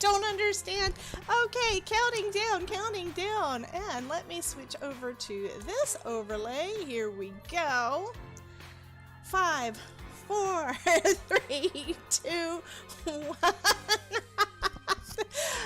don't understand. Okay, counting down. And let me switch over to this overlay. Here we go. 5, 4, 3, 2, 1.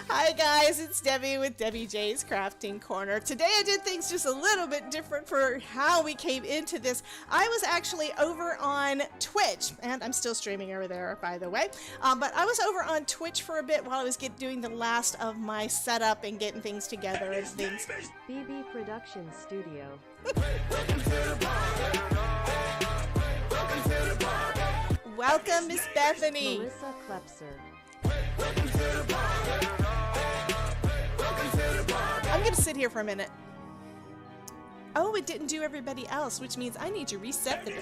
Hi guys, it's Debbie with Debbie J's Crafting Corner. Today I did things just a little bit different for how we came into this. I was actually over on Twitch, and I'm still streaming over there, by the way. But I was over on Twitch for a bit while I was doing the last of my setup and getting things together and things. BB Production Studio. Welcome, Miss Bethany. Melissa Klepser. I'm gonna sit here for a minute. Oh, it didn't do everybody else, which means I need to reset the.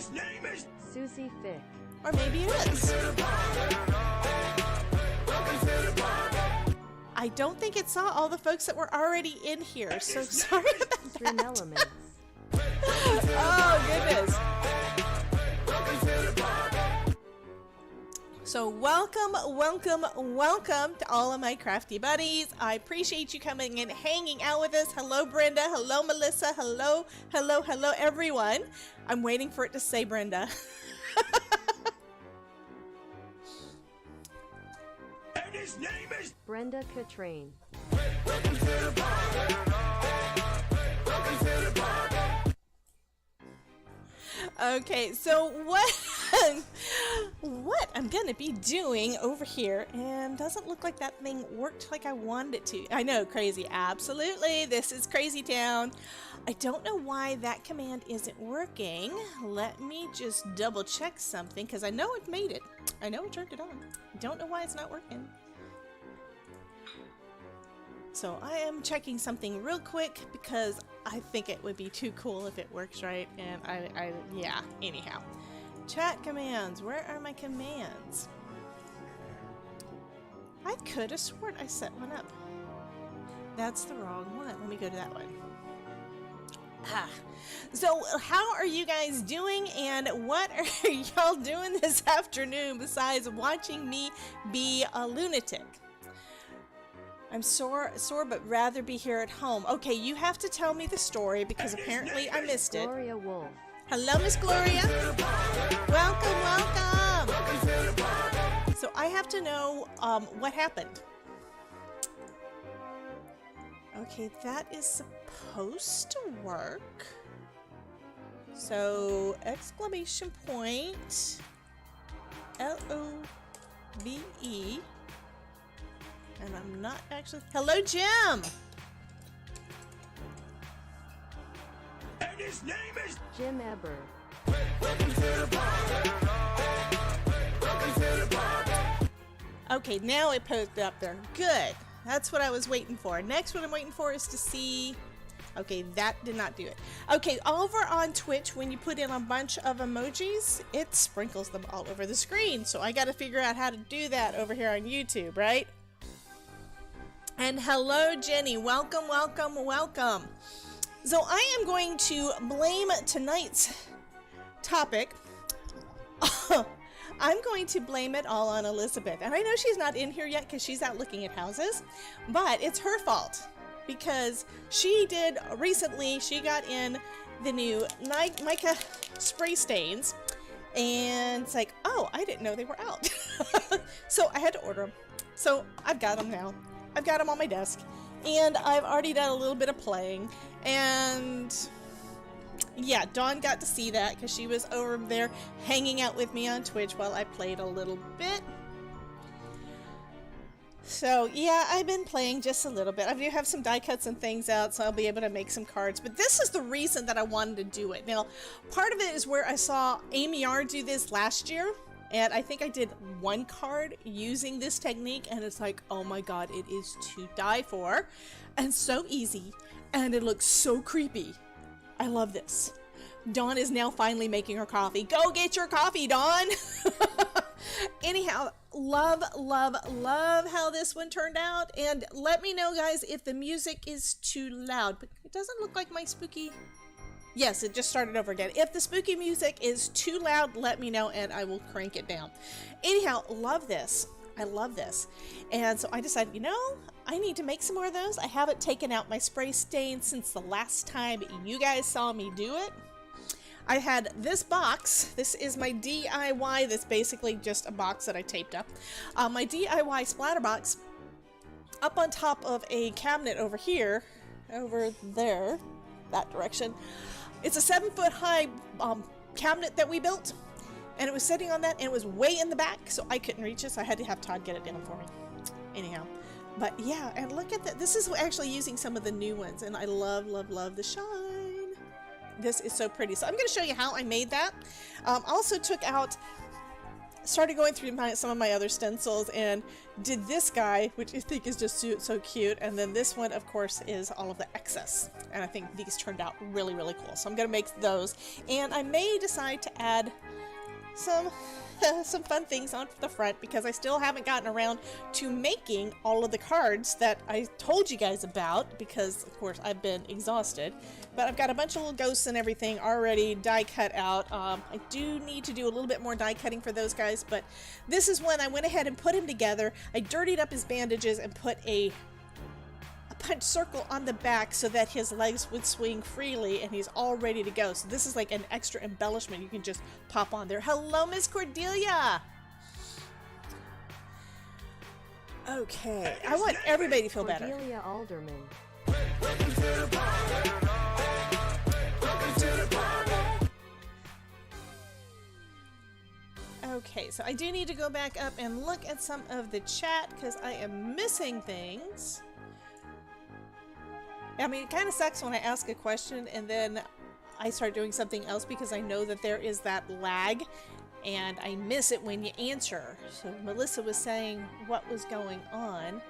Susie Fick. Or maybe it is. I don't think it saw all the folks that were already in here, so sorry about String that. Elements. Oh, goodness. So welcome to all of my crafty buddies. I appreciate you coming and hanging out with us. Hello, Brenda. Hello, Melissa. Hello, everyone. I'm waiting for it to say Brenda. And his name is Brenda Catrain. Okay, so what I'm gonna be doing over here, and doesn't look like that thing worked like I wanted it to. I know, crazy. Absolutely, this is Crazy Town. I don't know why that command isn't working. Let me just double check something, because I know it made it. I know it turned it on. I don't know why it's not working. So I am checking something real quick because I think it would be too cool if it works right, and yeah, anyhow. Chat commands, where are my commands? I could have sworn I set one up. That's the wrong one. Let me go to that one. So how are you guys doing, and what are y'all doing this afternoon besides watching me be a lunatic? I'm sore, but rather be here at home. Okay, you have to tell me the story because apparently I missed it. Gloria Wolf. Hello, Miss Gloria. Welcome. So I have to know what happened. Okay, that is supposed to work. So exclamation point LOVE. And I'm not actually. Hello, Jim. and his name is Jim Eber. Okay, now it posted up there. Good. That's what I was waiting for. Next, what I'm waiting for is to see. Okay, that did not do it. Okay, over on Twitch, when you put in a bunch of emojis, it sprinkles them all over the screen. So I got to figure out how to do that over here on YouTube, right? And hello, Jenny. Welcome. So I am going to blame tonight's topic. I'm going to blame it all on Elizabeth. And I know she's not in here yet because she's out looking at houses, but it's her fault because she did recently, she got in the new Mica spray stains, and it's like, oh, I didn't know they were out. So I had to order them. So I've got them now. I've got them on my desk, and I've already done a little bit of playing, and yeah, Dawn got to see that because she was over there hanging out with me on Twitch while I played a little bit. So yeah, I've been playing just a little bit. I do have some die cuts and things out, so I'll be able to make some cards. But this is the reason that I wanted to do it. Now, part of it is where I saw Amy R do this last year, and I think I did one card using this technique, and it's like, oh my god, it is to die for, and so easy, and it looks so creepy. I love this. Dawn is now finally making her coffee. Go get your coffee, Dawn! Anyhow, love how this one turned out, and let me know, guys, if the music is too loud. But it doesn't look like my spooky... Yes, it just started over again. If the spooky music is too loud, let me know and I will crank it down. Anyhow, love this. I love this. And so I decided, you know, I need to make some more of those. I haven't taken out my spray stain since the last time you guys saw me do it. I had this box. This is my DIY. That's basically just a box that I taped up. My DIY splatter box up on top of a cabinet over here, over there, that direction. It's a 7-foot high cabinet that we built, and it was sitting on that, and it was way in the back, so I couldn't reach it, so I had to have Todd get it down for me. Anyhow, but yeah, and look at that. This is actually using some of the new ones, and I love, love, love the shine. This is so pretty. So I'm going to show you how I made that. Also took out, started going through some of my other stencils and did this guy, which I think is just so cute. And then this one, of course, is all of the excess. And I think these turned out really, really cool. So I'm going to make those. And I may decide to add some fun things on the front because I still haven't gotten around to making all of the cards that I told you guys about because, of course, I've been exhausted. But I've got a bunch of little ghosts and everything already die cut out. I do need to do a little bit more die cutting for those guys, but this is when I went ahead and put him together. I dirtied up his bandages and put a punch circle on the back so that his legs would swing freely and he's all ready to go. So this is like an extra embellishment you can just pop on there. Hello, Miss Cordelia. Okay, I want everybody to feel better. Cordelia Alderman. Welcome to the party. Welcome to the party. Okay, so I do need to go back up and look at some of the chat because I am missing things. I mean, it kind of sucks when I ask a question and then I start doing something else because I know that there is that lag and I miss it when you answer. So Melissa was saying what was going on.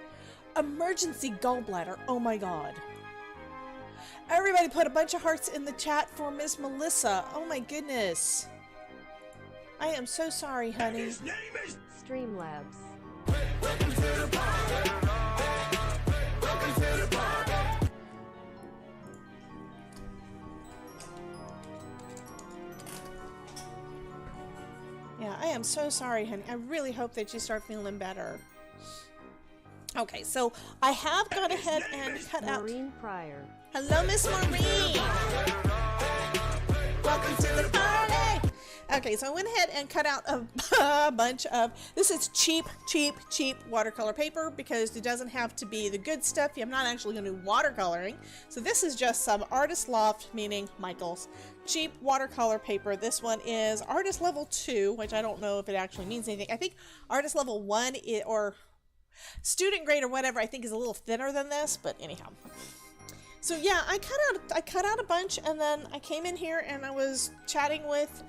Emergency gallbladder. Oh my god. Everybody put a bunch of hearts in the chat for Miss Melissa. Oh my goodness. I am so sorry, honey. His name is Streamlabs. Welcome to the party. Welcome to the party. Yeah, I am so sorry, honey. I really hope that you start feeling better. Okay, so I have gone ahead and cut out... Maureen Pryor. Hello, Miss Maureen! Welcome to the party! Okay, so I went ahead and cut out a bunch of... This is cheap watercolor paper because it doesn't have to be the good stuff. I'm not actually going to do watercoloring. So this is just some Artist Loft, meaning Michael's, cheap watercolor paper. This one is Artist Level 2, which I don't know if it actually means anything. I think Artist Level 1 or Student Grade or whatever, I think is a little thinner than this, but anyhow. So yeah, I cut out a bunch and then I came in here and I was chatting with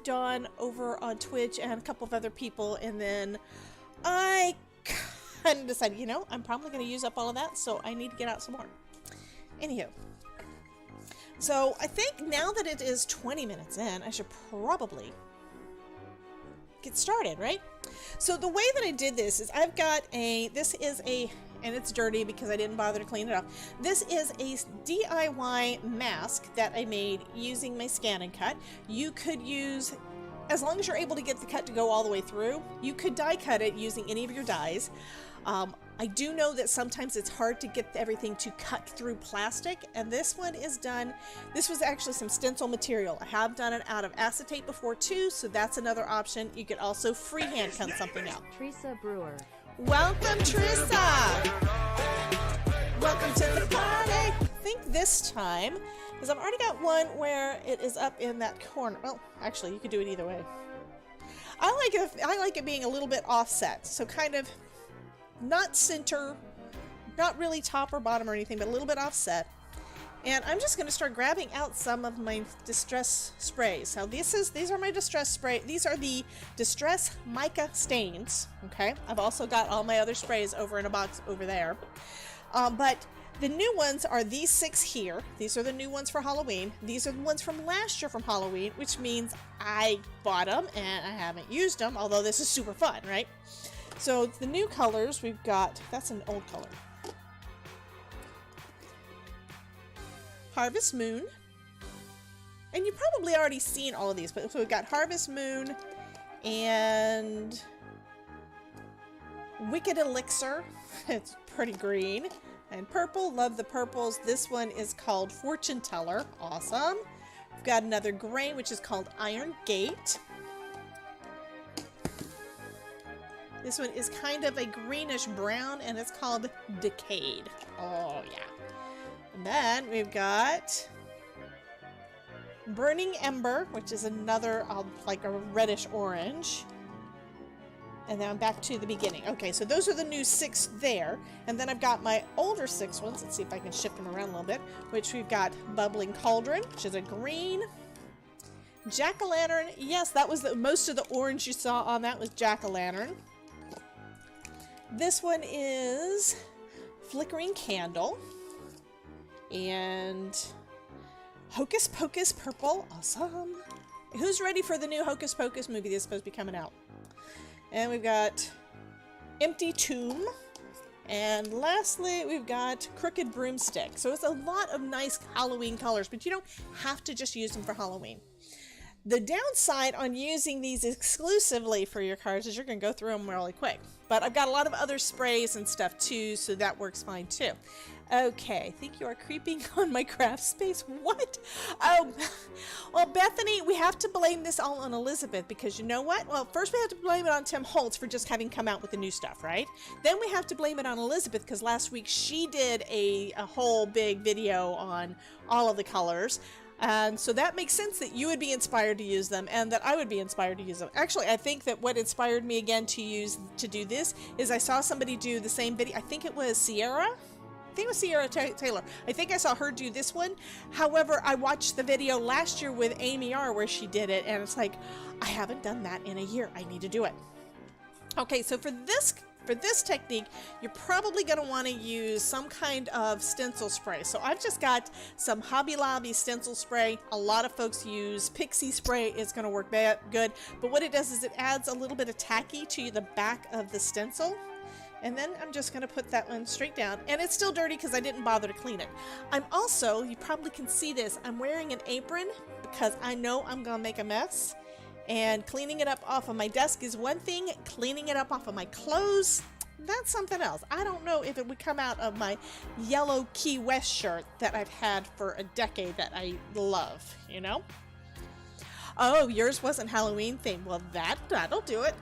Dawn over on Twitch and a couple of other people, and then I kind of decided, you know, I'm probably going to use up all of that, so I need to get out some more. Anywho, so I think now that it is 20 minutes in, I should probably get started, right? So the way that I did this is I've got and it's dirty because I didn't bother to clean it up. This is a DIY mask that I made using my scan and cut. You could use, as long as you're able to get the cut to go all the way through, you could die cut it using any of your dies. I do know that sometimes it's hard to get everything to cut through plastic, and this one is done. This was actually some stencil material. I have done it out of acetate before too, so that's another option. You could also freehand cut something out. Teresa Brewer. Welcome, Trissa! Welcome to the party! I think this time, because I've already got one where it is up in that corner. Well, actually, you could do it either way. I like it being a little bit offset, so kind of not center, not really top or bottom or anything, but a little bit offset. And I'm just going to start grabbing out some of my distress sprays. So these are my distress spray. These are the Distress Mica stains. Okay, I've also got all my other sprays over in a box over there. But the new ones are these 6 here. These are the new ones for Halloween. These are the ones from last year from Halloween, which means I bought them and I haven't used them, although this is super fun, right? So the new colors we've got, that's an old color. Harvest Moon. And you've probably already seen all of these, but so we've got Harvest Moon And Wicked Elixir, it's pretty green. And purple, love the purples. This one is called Fortune Teller, awesome. We've got another gray, which is called Iron Gate. This one is kind of a greenish brown, and it's called Decayed. Oh, yeah. And then we've got Burning Ember, which is another, like a reddish orange. And then I'm back to the beginning. Okay, so those are the new 6 there. And then I've got my older 6 ones. Let's see if I can shift them around a little bit. Which we've got Bubbling Cauldron, which is a green. Jack-o'-lantern. Yes, that was most of the orange you saw on that was jack-o'-lantern. This one is Flickering Candle. And Hocus Pocus Purple. Awesome. Who's ready for the new Hocus Pocus movie that's supposed to be coming out? And we've got Empty Tomb. And lastly, we've got Crooked Broomstick. So it's a lot of nice Halloween colors, but you don't have to just use them for Halloween. The downside on using these exclusively for your cards is you're going to go through them really quick. But I've got a lot of other sprays and stuff too, so that works fine too. Okay, I think you are creeping on my craft space. What? Well, Bethany, we have to blame this all on Elizabeth because you know what? Well, first we have to blame it on Tim Holtz for just having come out with the new stuff, right? Then we have to blame it on Elizabeth because last week she did a whole big video on all of the colors. And so that makes sense that you would be inspired to use them and that I would be inspired to use them. Actually, I think that what inspired me again to do this is I saw somebody do the same video. I think it was Sierra. I think it was Sierra Taylor. I think I saw her do this one. However, I watched the video last year with Amy R where she did it, and it's like, I haven't done that in a year. I need to do it. Okay, so for this technique, you're probably going to want to use some kind of stencil spray. So I've just got some Hobby Lobby stencil spray. A lot of folks use Pixie spray. It's going to work good. But what it does is it adds a little bit of tacky to the back of the stencil. And then I'm just going to put that one straight down. And it's still dirty because I didn't bother to clean it. I'm also, you probably can see this, I'm wearing an apron because I know I'm going to make a mess. And cleaning it up off of my desk is one thing. Cleaning it up off of my clothes, that's something else. I don't know if it would come out of my yellow Key West shirt that I've had for a decade that I love, you know? Oh, yours wasn't Halloween themed. Well, that'll do it.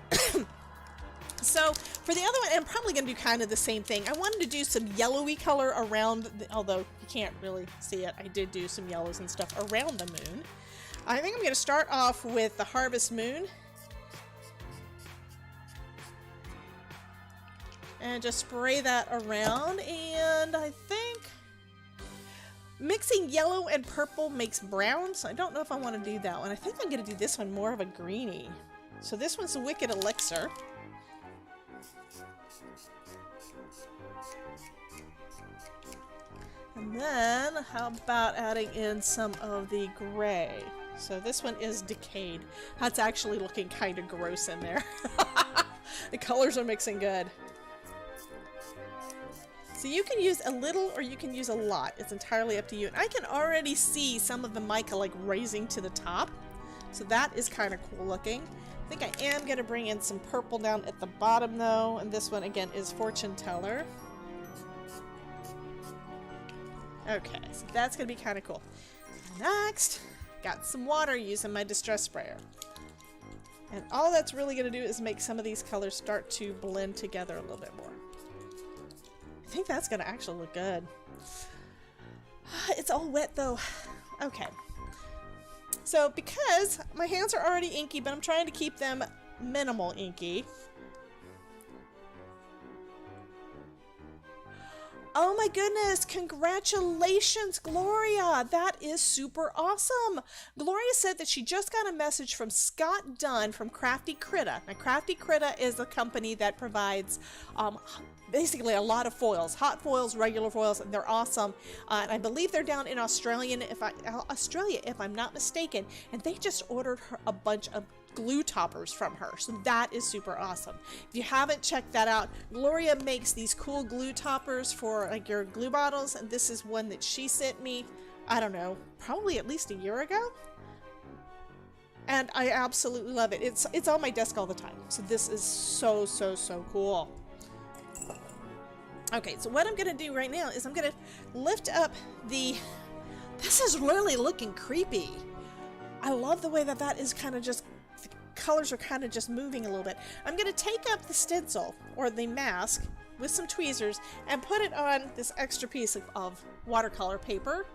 So for the other one, I'm probably going to do kind of the same thing. I wanted to do some yellowy color around, although you can't really see it. I did do some yellows and stuff around the moon. I think I'm going to start off with the Harvest Moon. And just spray that around. And I think mixing yellow and purple makes brown. So I don't know if I want to do that one. I think I'm going to do this one more of a greenie. So this one's a Wicked Elixir. And then how about adding in some of the gray? So this one is Decayed. That's actually looking kind of gross in there. The colors are mixing good. So you can use a little or you can use a lot. It's entirely up to you. And I can already see some of the mica like raising to the top. So that is kind of cool looking. I think I am going to bring in some purple down at the bottom though. And this one again is Fortune Teller. Okay, so that's going to be kind of cool. Next, got some water using my distress sprayer. And all that's really going to do is make some of these colors start to blend together a little bit more. I think that's going to actually look good. It's all wet though. Okay. So because my hands are already inky, but I'm trying to keep them minimal inky. Oh my goodness, congratulations, Gloria. That is super awesome. Gloria said that she just got a message from Scott Dunn from Crafty Critta. Now, Crafty Critta is a company that provides basically a lot of foils, hot foils, regular foils, and they're awesome. And I believe they're down in Australia, if I'm not mistaken. And they just ordered her a bunch of glue toppers from her, so that is super awesome. If you haven't checked that out, Gloria makes these cool glue toppers for like your glue bottles, and this is one that she sent me, I don't know, probably at least a year ago. And I absolutely love it. It's on my desk all the time. So this is so, so, so cool. Okay, so what I'm going to do right now is I'm going to lift up the... This is really looking creepy. I love the way that that is kind of just... The colors are kind of just moving a little bit. I'm going to take up the stencil, or the mask, with some tweezers, and put it on this extra piece of watercolor paper.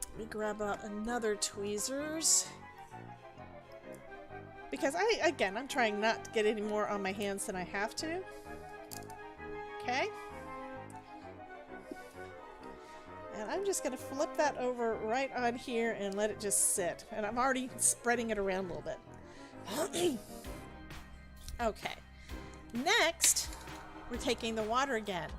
Let me grab out another tweezers. Because I'm trying not to get any more on my hands than I have to. Okay. And I'm just going to flip that over right on here and let it just sit. And I'm already spreading it around a little bit. Okay. Next, we're taking the water again.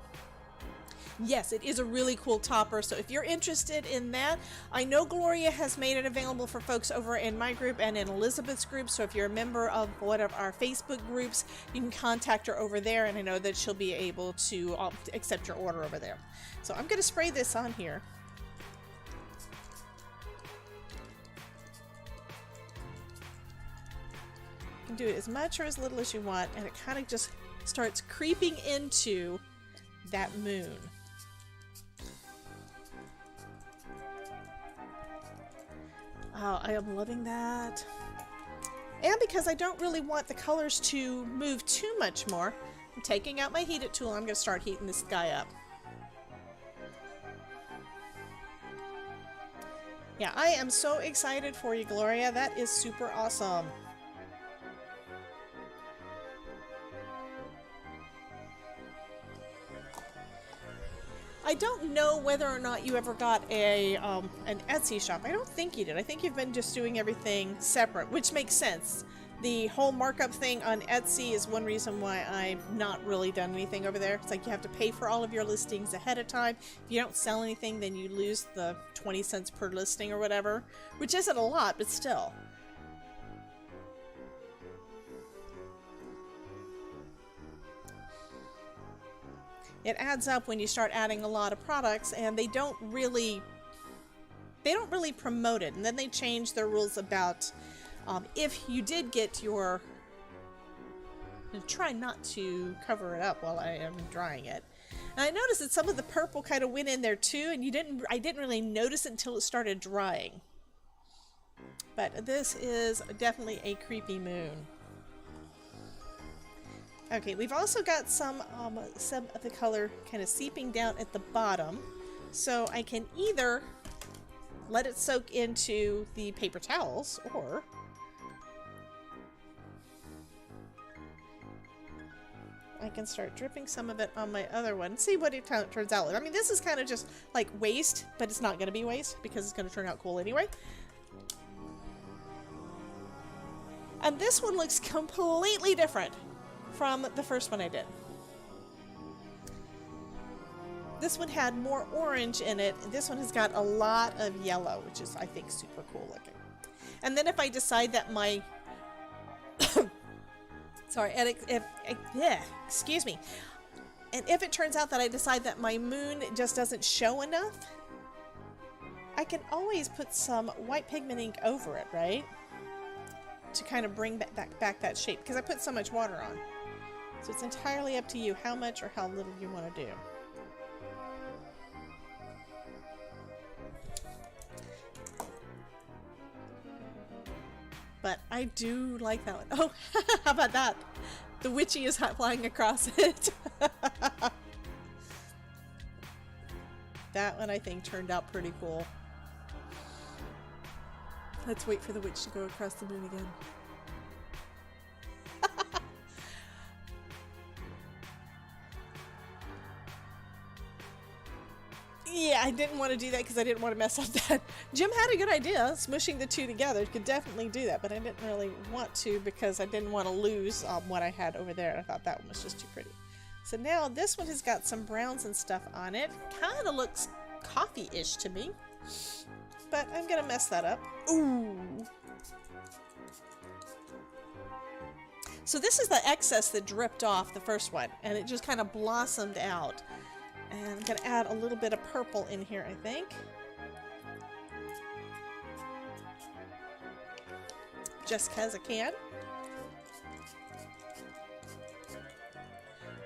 Yes, it is a really cool topper, so if you're interested in that, I know Gloria has made it available for folks over in my group and in Elizabeth's group, so if you're a member of one of our Facebook groups, you can contact her over there, and I know that she'll be able to accept your order over there. So I'm going to spray this on here. You can do it as much or as little as you want, and it kind of just starts creeping into that moon. Oh, I am loving that. And because I don't really want the colors to move too much more, I'm taking out my heated tool. I'm going to start heating this guy up. Yeah, I am so excited for you, Gloria. That is super awesome. I don't know whether or not you ever got a an Etsy shop. I don't think you did. I think you've been just doing everything separate, which makes sense. The whole markup thing on Etsy is one reason why I've not really done anything over there. It's like you have to pay for all of your listings ahead of time. If you don't sell anything, then you lose the 20 cents per listing or whatever, which isn't a lot, but still. It adds up when you start adding a lot of products, and they don't really promote it. And then they change their rules about if you did get your... Try not to cover it up while I am drying it. And I noticed that some of the purple kind of went in there too, and I didn't really notice it until it started drying. But this is definitely a creepy moon. Okay, we've also got some of the color kind of seeping down at the bottom, so I can either let it soak into the paper towels, or I can start dripping some of it on my other one. See what it turns out with. I mean, this is kind of just like waste, but it's not going to be waste because it's going to turn out cool anyway. And this one looks completely different from the first one I did. This one had more orange in it. This one has got a lot of yellow, which is, I think, super cool looking. And then if I decide that my... Sorry, and excuse me. And if it turns out that I decide that my moon just doesn't show enough, I can always put some white pigment ink over it, right? To kind of bring back that shape, because I put so much water on. So it's entirely up to you how much or how little you want to do. But I do like that one. Oh, how about that? The witchy is flying across it. That one I think turned out pretty cool. Let's wait for the witch to go across the moon again. Yeah, I didn't want to do that because I didn't want to mess up that. Jim had a good idea, smushing the two together. Could definitely do that, but I didn't really want to because I didn't want to lose what I had over there. I thought that one was just too pretty. So now this one has got some browns and stuff on it. Kind of looks coffee-ish to me, but I'm going to mess that up. Ooh. So this is the excess that dripped off the first one, and it just kind of blossomed out. And I'm going to add a little bit of purple in here, I think. just because I can.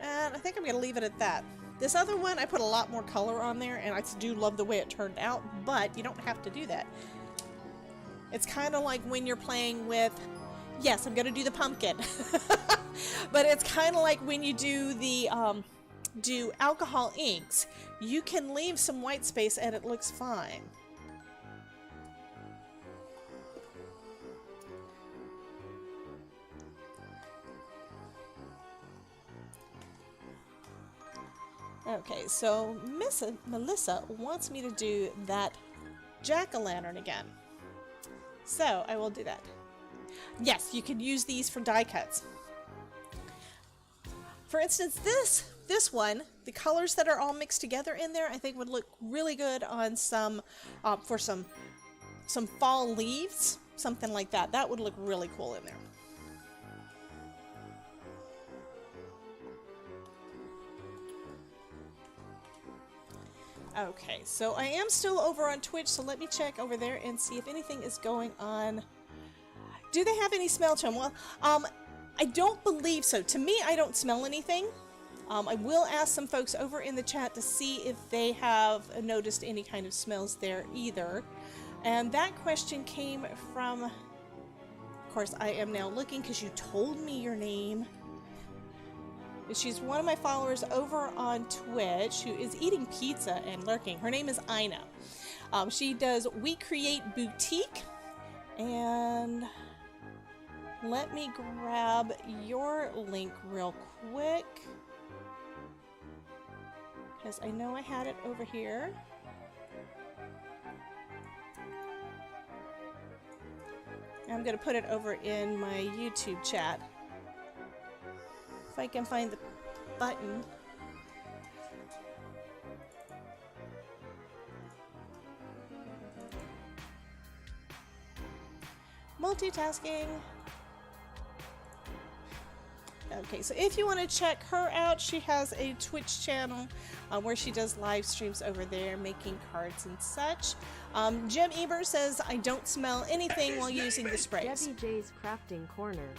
And I think I'm going to leave it at that. This other one, I put a lot more color on there, and I do love the way it turned out, but you don't have to do that. It's kind of like when you're playing with, yes, I'm going to do the pumpkin, but it's kind of like when you do the, do alcohol inks. You can leave some white space and it looks fine. Okay, so Miss Melissa wants me to do that jack-o'-lantern again. So I will do that. Yes, you can use these for die cuts. For instance, this one, the colors that are all mixed together in there, I think would look really good on some, for some fall leaves, something like that. That would look really cool in there. Okay, so I am still over on Twitch, so let me check over there and see if anything is going on. Do they have any smell to them? Well, I don't believe so. To me, I don't smell anything. I will ask some folks over in the chat to see if they have noticed any kind of smells there either. And that question came from, of course, I am now looking because you told me your name. She's one of my followers over on Twitch who is eating pizza and lurking. Her name is Ina. She does We Create Boutique. And let me grab your link real quick, because I know I had it over here. I'm going to put it over in my YouTube chat. If I can find the button. Multitasking. Okay, so if you want to check her out, she has a Twitch channel where she does live streams over there, making cards and such. Jim Eber says, I don't smell anything while using the sprays. Debbie J's Crafting Corner.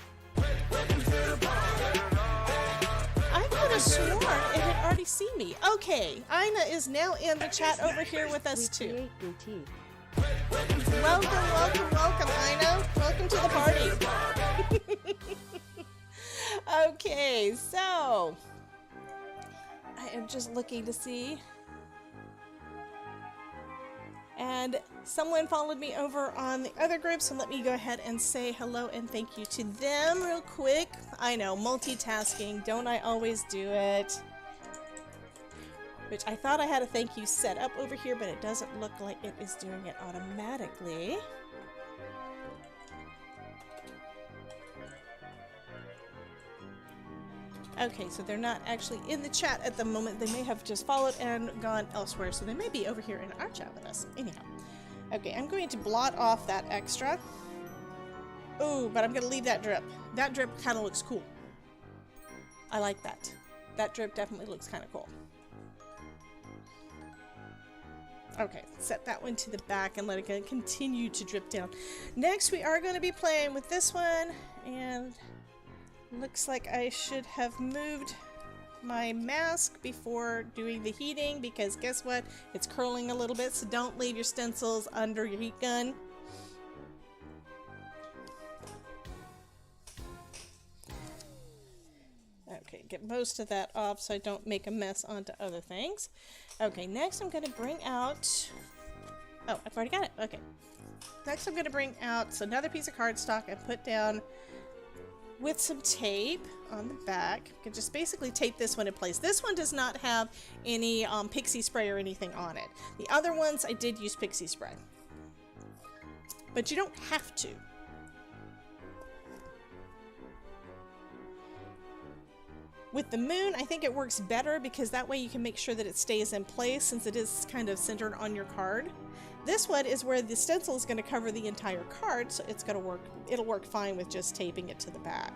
I could have sworn it had already seen me. Okay, Ina is now in the chat over here with us We too. Create Boutique. Welcome, welcome, welcome, Ina. Welcome to the party. Okay, so I am just looking to see. And someone followed me over on the other group, so let me go ahead and say hello and thank you to them real quick. I know, multitasking, don't I always do it? Which I thought I had a thank you set up over here, but it doesn't look like it is doing it automatically. Okay, so they're not actually in the chat at the moment. They may have just followed and gone elsewhere, so they may be over here in our chat with us. Anyhow. Okay, I'm going to blot off that extra. Oh, but I'm going to leave that drip. That drip kind of looks cool. I like that. That drip definitely looks kind of cool. Okay, set that one to the back and let it continue to drip down. Next, we are going to be playing with this one, and looks like I should have moved my mask before doing the heating, because guess what? It's curling a little bit, so don't leave your stencils under your heat gun. Okay, get most of that off so I don't make a mess onto other things. Okay, next I'm going to bring out... Oh, I've already got it. Okay. Next I'm going to bring out another piece of cardstock and put down with some tape on the back. You can just basically tape this one in place. This one does not have any pixie spray or anything on it. The other ones I did use pixie spray. But you don't have to. With the moon, I think it works better because that way you can make sure that it stays in place since it is kind of centered on your card. This one is where the stencil is going to cover the entire card, so it's going to work. It'll work fine with just taping it to the back.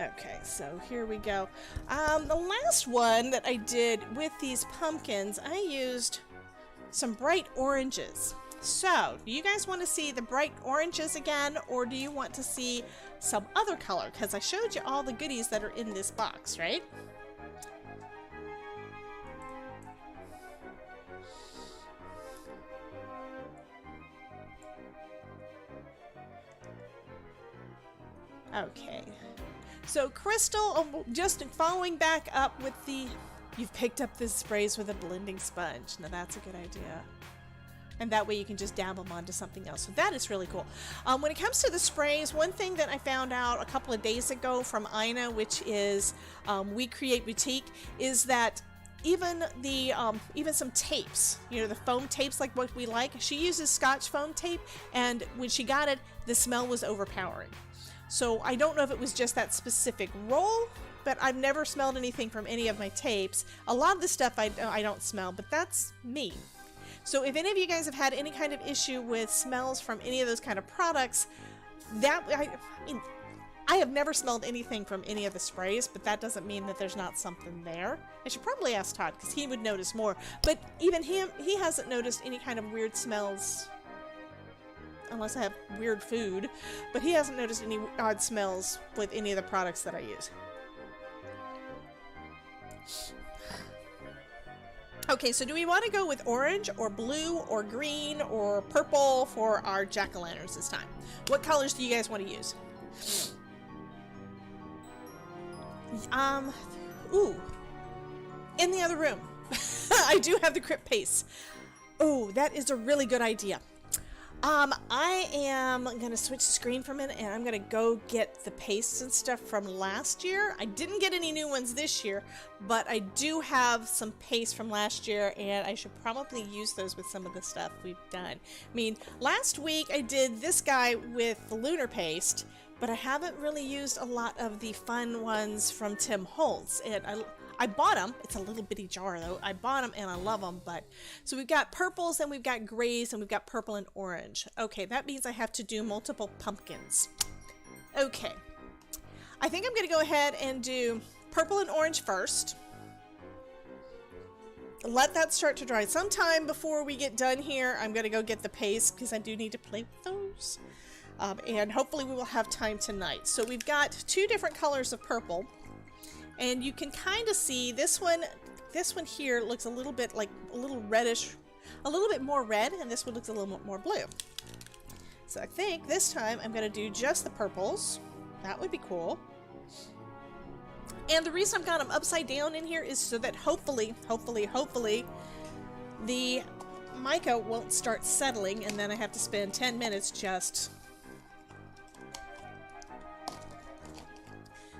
Okay, so here we go. The last one that I did with these pumpkins, I used some bright oranges. So, do you guys want to see the bright oranges again, or do you want to see some other color? Because I showed you all the goodies that are in this box, right? Okay. So, Crystal, just following back up with the... You've picked up this sprays with a blending sponge. Now, that's a good idea. And that way you can just dab them onto something else. So that is really cool. When it comes to the sprays, one thing that I found out a couple of days ago from Ina, which is We Create Boutique, is that even the even some tapes, you know, the foam tapes like what we like, she uses Scotch foam tape, and when she got it, the smell was overpowering. So I don't know if it was just that specific roll, but I've never smelled anything from any of my tapes. A lot of the stuff I don't smell, but that's me. So if any of you guys have had any kind of issue with smells from any of those kind of products, that I mean, I have never smelled anything from any of the sprays, but that doesn't mean that there's not something there. I should probably ask Todd because he would notice more. But even he hasn't noticed any kind of weird smells, unless I have weird food. But he hasn't noticed any odd smells with any of the products that I use. Okay, so do we want to go with orange or blue or green or purple for our jack-o'-lanterns this time? What colors do you guys want to use? Ooh. In the other room. I do have the Crypt Paste. Oh, that is a really good idea. I am going to switch the screen for a minute, and I'm going to go get the pastes and stuff from last year. I didn't get any new ones this year, but I do have some paste from last year, and I should probably use those with some of the stuff we've done. I mean, last week I did this guy with the lunar paste, but I haven't really used a lot of the fun ones from Tim Holtz, and I bought them. It's a little bitty jar though. I bought them and I love them. But so we've got purples and we've got grays and we've got purple and orange. Okay, that means I have to do multiple pumpkins. Okay, I think I'm going to go ahead and do purple and orange first. Let that start to dry. Sometime before we get done here, I'm going to go get the paste because I do need to play with those. And hopefully we will have time tonight. So we've got two different colors of purple. And you can kind of see this one here looks a little bit like a little reddish, a little bit more red, and this one looks a little bit more blue. So I think this time I'm going to do just the purples. That would be cool. And the reason I've got them upside down in here is so that hopefully, the mica won't start settling, and then I have to spend 10 minutes just...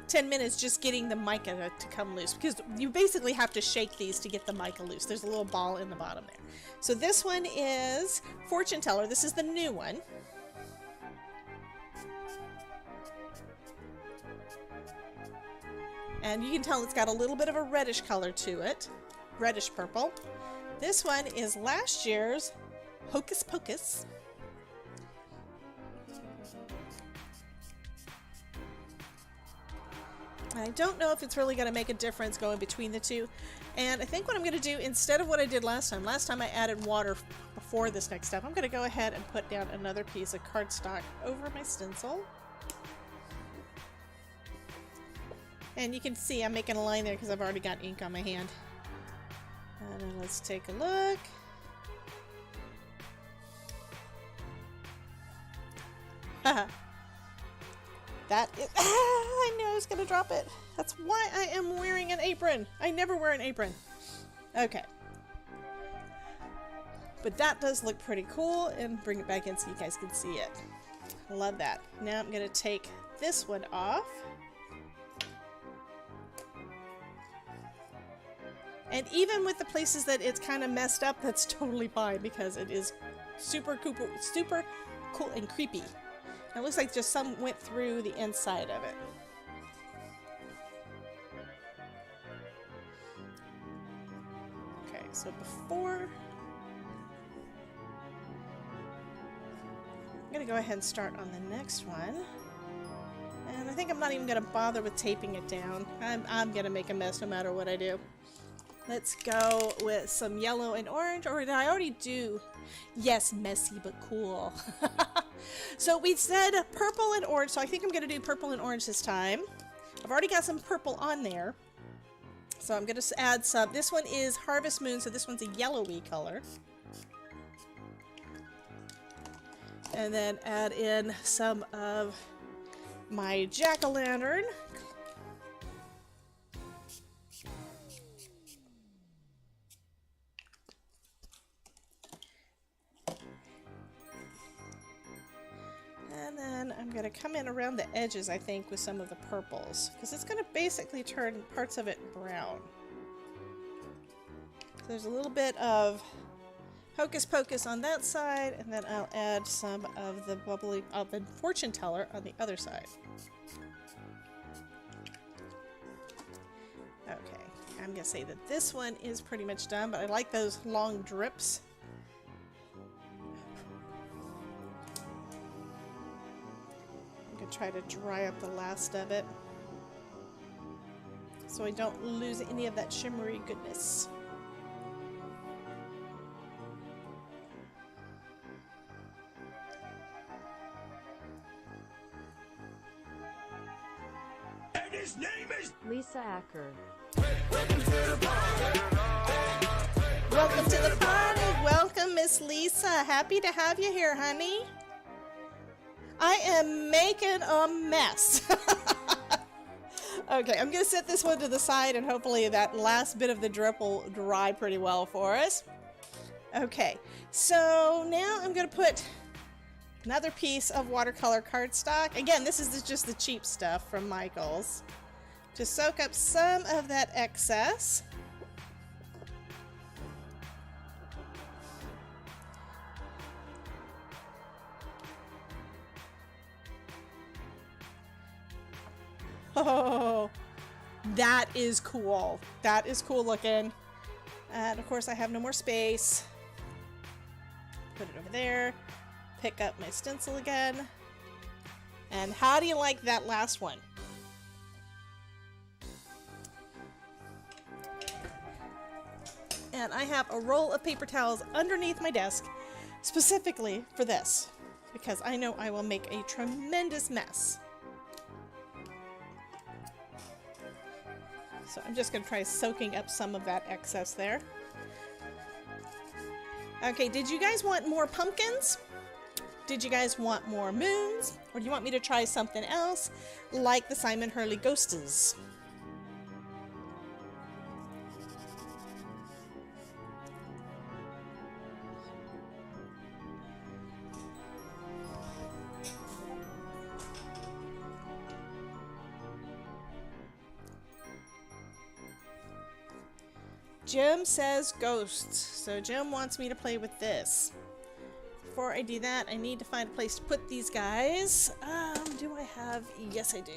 10 minutes just getting the mica to come loose, because you basically have to shake these to get the mica loose. There's a little ball in the bottom there. So this one is Fortune Teller. This is the new one. And you can tell it's got a little bit of a reddish color to it. Reddish purple. This one is last year's Hocus Pocus. I don't know if it's really going to make a difference going between the two. And I think what I'm going to do, instead of what I did last time I added water before this next step, I'm going to go ahead and put down another piece of cardstock over my stencil. And you can see I'm making a line there because I've already got ink on my hand. And then let's take a look. Haha. That is, I knew I was going to drop it. That's why I am wearing an apron. I never wear an apron. Okay. But that does look pretty cool, and bring it back in so you guys can see it. Love that. Now I'm going to take this one off. And even with the places that it's kind of messed up, that's totally fine because it is super cool and creepy. It looks like just some went through the inside of it. Okay, so before... I'm going to go ahead and start on the next one. And I think I'm not even going to bother with taping it down. I'm going to make a mess no matter what I do. Let's go with some yellow and orange. Or did I already do? Yes, messy but cool. So we said purple and orange, so I think I'm going to do purple and orange this time. I've already got some purple on there. So I'm going to add some. This one is Harvest Moon, so this one's a yellowy color. And then add in some of my jack-o'-lantern. And then I'm going to come in around the edges, I think, with some of the purples, because it's going to basically turn parts of it brown. So there's a little bit of Hocus Pocus on that side, and then I'll add some of the bubbly, the fortune teller on the other side. Okay, I'm going to say that this one is pretty much done, but I like those long drips. Try to dry up the last of it so I don't lose any of that shimmery goodness. And his name is Lisa Acker. Welcome to the party. Welcome to the party. Welcome, Miss Lisa. Happy to have you here, honey. I am making a mess. Okay, I'm going to set this one to the side and hopefully that last bit of the drip will dry pretty well for us. Okay, so now I'm going to put another piece of watercolor cardstock. Again, this is just the cheap stuff from Michael's. To soak up some of that excess. Oh, that is cool. That is cool looking. And of course I have no more space. Put it over there. Pick up my stencil again. And how do you like that last one? And I have a roll of paper towels underneath my desk specifically for this, because I know I will make a tremendous mess. So I'm just going to try soaking up some of that excess there. Okay, did you guys want more pumpkins? Did you guys want more moons? Or do you want me to try something else, like the Simon Hurley Ghosties? Jim says ghosts, so Jim wants me to play with this. Before I do that, I need to find a place to put these guys. Do I have? Yes, I do.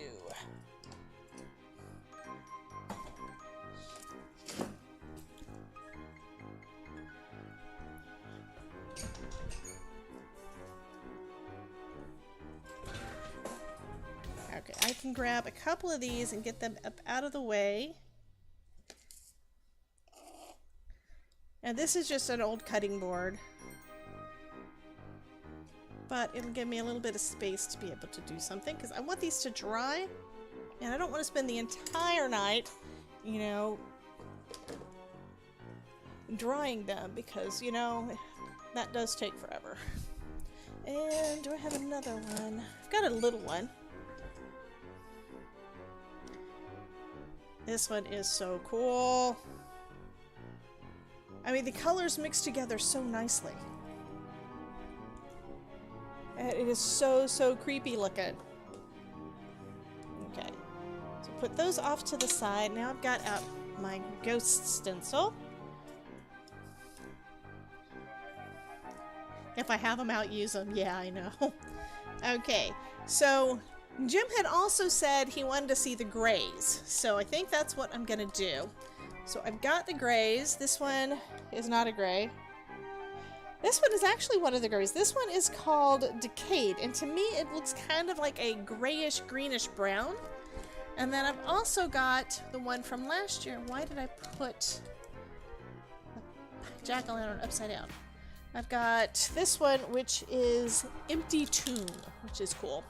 Okay, I can grab a couple of these and get them up out of the way. And this is just an old cutting board, but it'll give me a little bit of space to be able to do something, because I want these to dry, and I don't want to spend the entire night, you know, drying them, because, you know, that does take forever. And do I have another one? I've got a little one. This one is so cool. I mean, the colors mix together so nicely. And it is so, so creepy looking. Okay. So put those off to the side. Now I've got out my ghost stencil. If I have them out, use them. Yeah, I know. Okay. So Jim had also said he wanted to see the grays. So I think that's what I'm going to do. So I've got the grays. This one is not a gray. This one is actually one of the grays. This one is called Decayed, and to me it looks kind of like a grayish greenish brown. And then I've also got the one from last year. Why did I put jack-o'-lantern upside down? I've got this one, which is Empty Tomb, which is cool.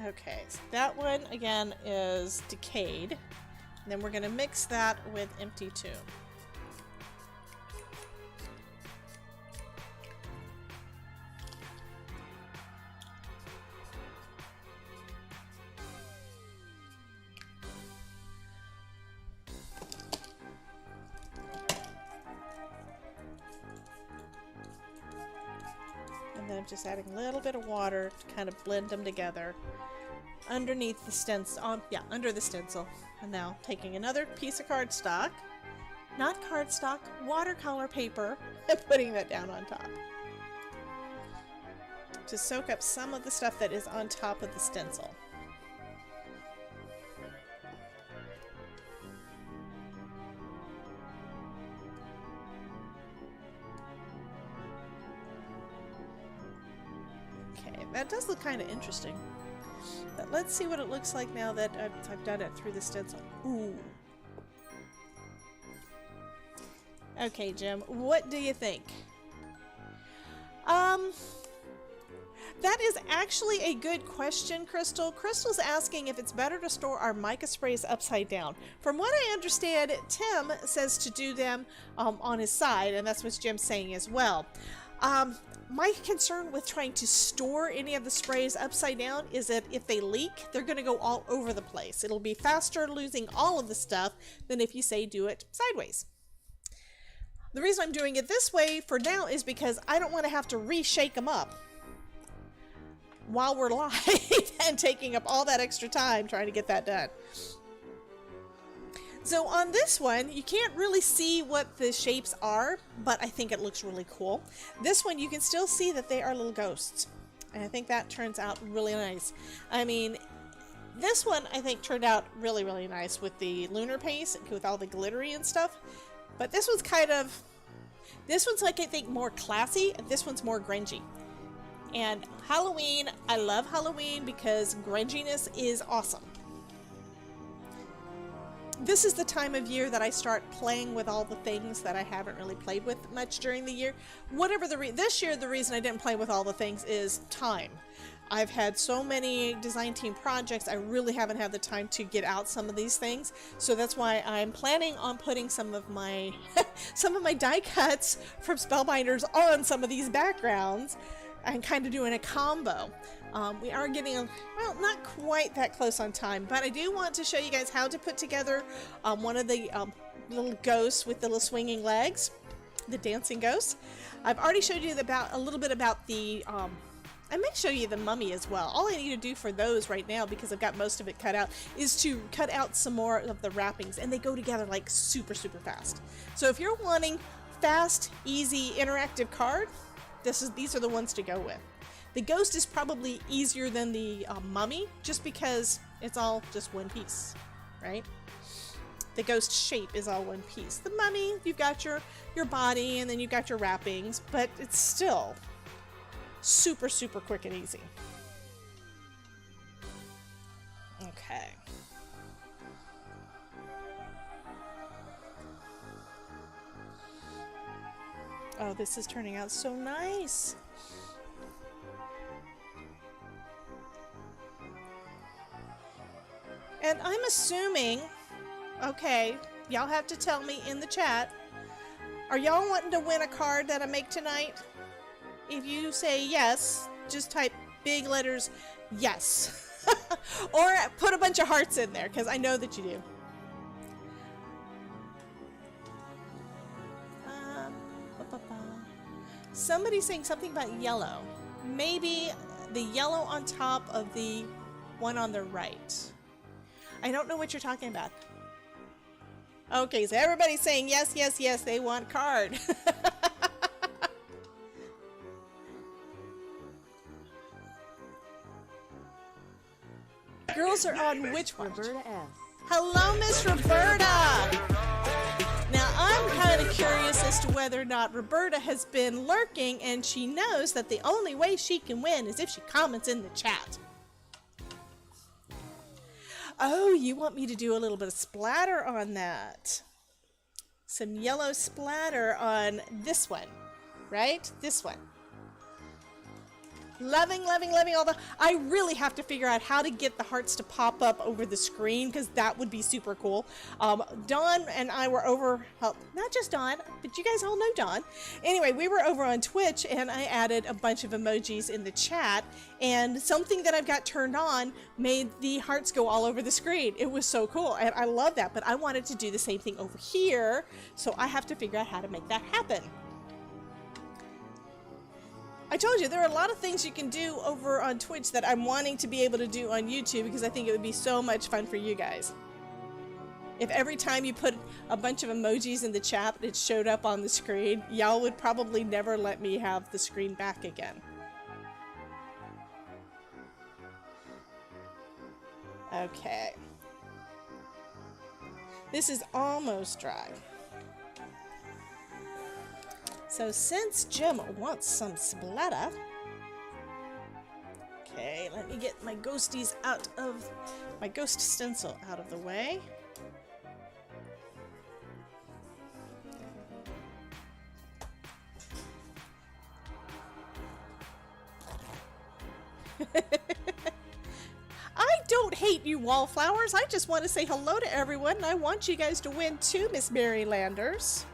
Okay, so that one again is Decayed. And then we're going to mix that with Empty Tomb. And then I'm just adding a little bit of water to kind of blend them together underneath the stencil. Under the stencil. And now taking another piece of cardstock, not cardstock, watercolor paper, and putting that down on top to soak up some of the stuff that is on top of the stencil. Okay, that does look kind of interesting. But let's see what it looks like now that I've done it through the stencil. Ooh. Okay, Jim, what do you think? That is actually a good question, Crystal. Crystal's asking if it's better to store our mica sprays upside down. From what I understand, Tim says to do them on his side, and that's what Jim's saying as well. My concern with trying to store any of the sprays upside down is that if they leak, they're going to go all over the place. It'll be faster losing all of the stuff than if you say do it sideways. The reason I'm doing it this way for now is because I don't want to have to reshake them up while we're live and taking up all that extra time trying to get that done. So on this one, you can't really see what the shapes are, but I think it looks really cool. This one, you can still see that they are little ghosts. And I think that turns out really nice. I mean, this one I think turned out really, really nice with the lunar paste, with all the glittery and stuff. But this one's like, I think, more classy, and this one's more grungy. And Halloween, I love Halloween because grunginess is awesome. This is the time of year that I start playing with all the things that I haven't really played with much during the year. Whatever this year, the reason I didn't play with all the things is time. I've had so many design team projects, I really haven't had the time to get out some of these things. So that's why I'm planning on putting some of my die cuts from Spellbinders on some of these backgrounds and kind of doing a combo. We are getting, well, not quite that close on time, but I do want to show you guys how to put together one of the little ghosts with the little swinging legs, the dancing ghosts. I've already showed you a little bit about the, I may show you the mummy as well. All I need to do for those right now, because I've got most of it cut out, is to cut out some more of the wrappings, and they go together like super, super fast. So if you're wanting fast, easy, interactive card, these are the ones to go with. The ghost is probably easier than the mummy, just because it's all just one piece, right? The ghost shape is all one piece. The mummy, you've got your body, and then you've got your wrappings, but it's still super, super quick and easy. Okay. Oh, this is turning out so nice. And I'm assuming, okay, y'all have to tell me in the chat, are y'all wanting to win a card that I make tonight? If you say yes, just type big letters yes. Or put a bunch of hearts in there, because I know that you do. Somebody's saying something about yellow. Maybe the yellow on top of the one on the right. I don't know what you're talking about. Okay, so everybody's saying yes, yes, yes, they want card. Girls are on which one? Roberta S. Hello, Miss Roberta! Now, I'm kind of curious as to whether or not Roberta has been lurking and she knows that the only way she can win is if she comments in the chat. Oh, you want me to do a little bit of splatter on that? Some yellow splatter on this one, right? This one. Loving, loving, loving all the... I really have to figure out how to get the hearts to pop up over the screen because that would be super cool. Dawn and I were over... Well, not just Dawn, but you guys all know Dawn. Anyway, we were over on Twitch and I added a bunch of emojis in the chat and something that I've got turned on made the hearts go all over the screen. It was so cool and I love that, but I wanted to do the same thing over here, so I have to figure out how to make that happen. I told you, there are a lot of things you can do over on Twitch that I'm wanting to be able to do on YouTube because I think it would be so much fun for you guys. If every time you put a bunch of emojis in the chat, it showed up on the screen, y'all would probably never let me have the screen back again. Okay. This is almost dry. So since Jim wants some splatter, okay, let me get my ghosties out of, my ghost stencil out of the way. I don't hate you, wallflowers. I just want to say hello to everyone, and I want you guys to win too, Miss Marylanders.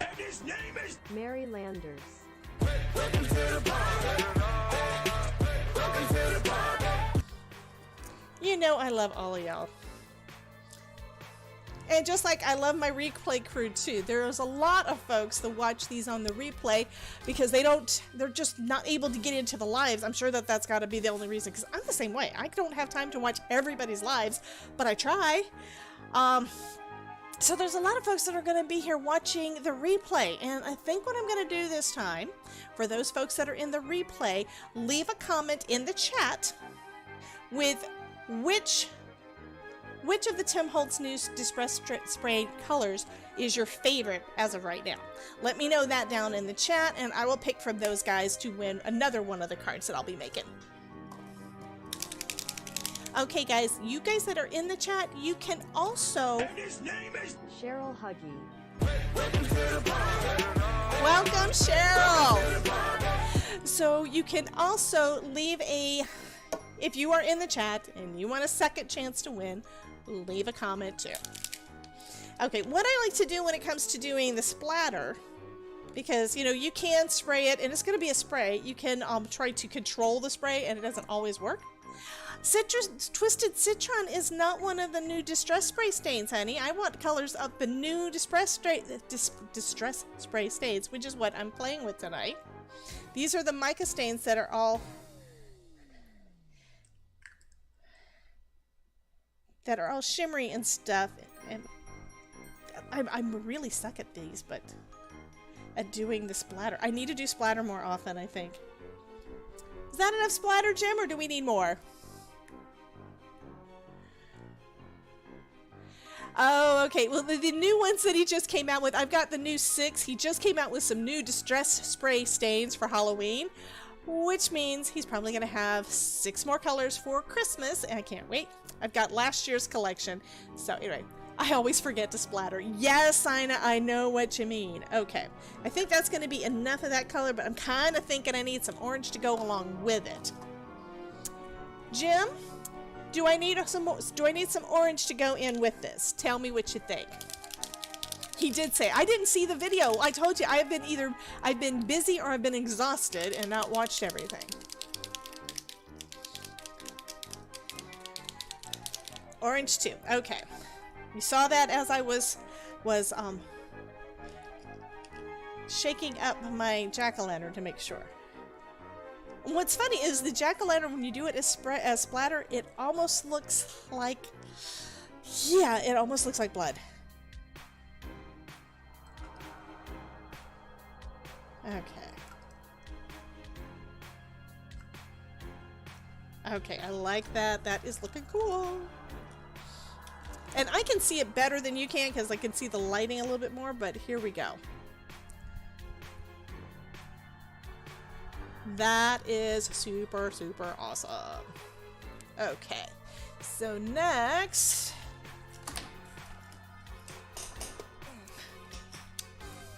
And his name is Mary Landers. Welcome to the party. Welcome to the party. You know I love all of y'all. And just like I love my replay crew too, there's a lot of folks that watch these on the replay because they're just not able to get into the lives. I'm sure that that's got to be the only reason, because I'm the same way. I don't have time to watch everybody's lives, but I try. So there's a lot of folks that are going to be here watching the replay, and I think what I'm going to do this time, for those folks that are in the replay, leave a comment in the chat with which of the Tim Holtz new Distress Spray colors is your favorite as of right now. Let me know that down in the chat, and I will pick from those guys to win another one of the cards that I'll be making. Okay, guys, you guys that are in the chat, you can also... And his name is Cheryl Huggy. Welcome to the party. Welcome, Cheryl! So you can also leave a... If you are in the chat and you want a second chance to win, leave a comment too. Okay, what I like to do when it comes to doing the splatter, because, you know, you can spray it, and it's going to be a spray. You can try to control the spray, and it doesn't always work. Twisted Citron is not one of the new Distress Spray stains, honey. I want colors of the new Distress Spray stains, which is what I'm playing with tonight. These are the mica stains that are all... shimmery and stuff, and I'm really suck at these, but at doing the splatter. I need to do splatter more often, I think. Is that enough splatter, Jim, or do we need more? Oh, okay. Well, the new ones that he just came out with, I've got the new 6. He just came out with some new Distress Spray stains for Halloween, which means he's probably going to have 6 more colors for Christmas, and I can't wait. I've got last year's collection. So anyway, I always forget to splatter. Yes, I know what you mean. Okay, I think that's going to be enough of that color, but I'm kind of thinking I need some orange to go along with it. Jim, do I need some orange to go in with this? Tell me what you think. He did say, I didn't see the video. I told you, I've been busy or I've been exhausted and not watched everything. Orange too. Okay. You saw that as I was shaking up my jack-o'-lantern to make sure. And what's funny is the jack-o'-lantern, when you do it as splatter, it almost looks like, yeah, it almost looks like blood. Okay. Okay, I like that. That is looking cool. And I can see it better than you can because I can see the lighting a little bit more, but here we go. That is super, super awesome. Okay, so next,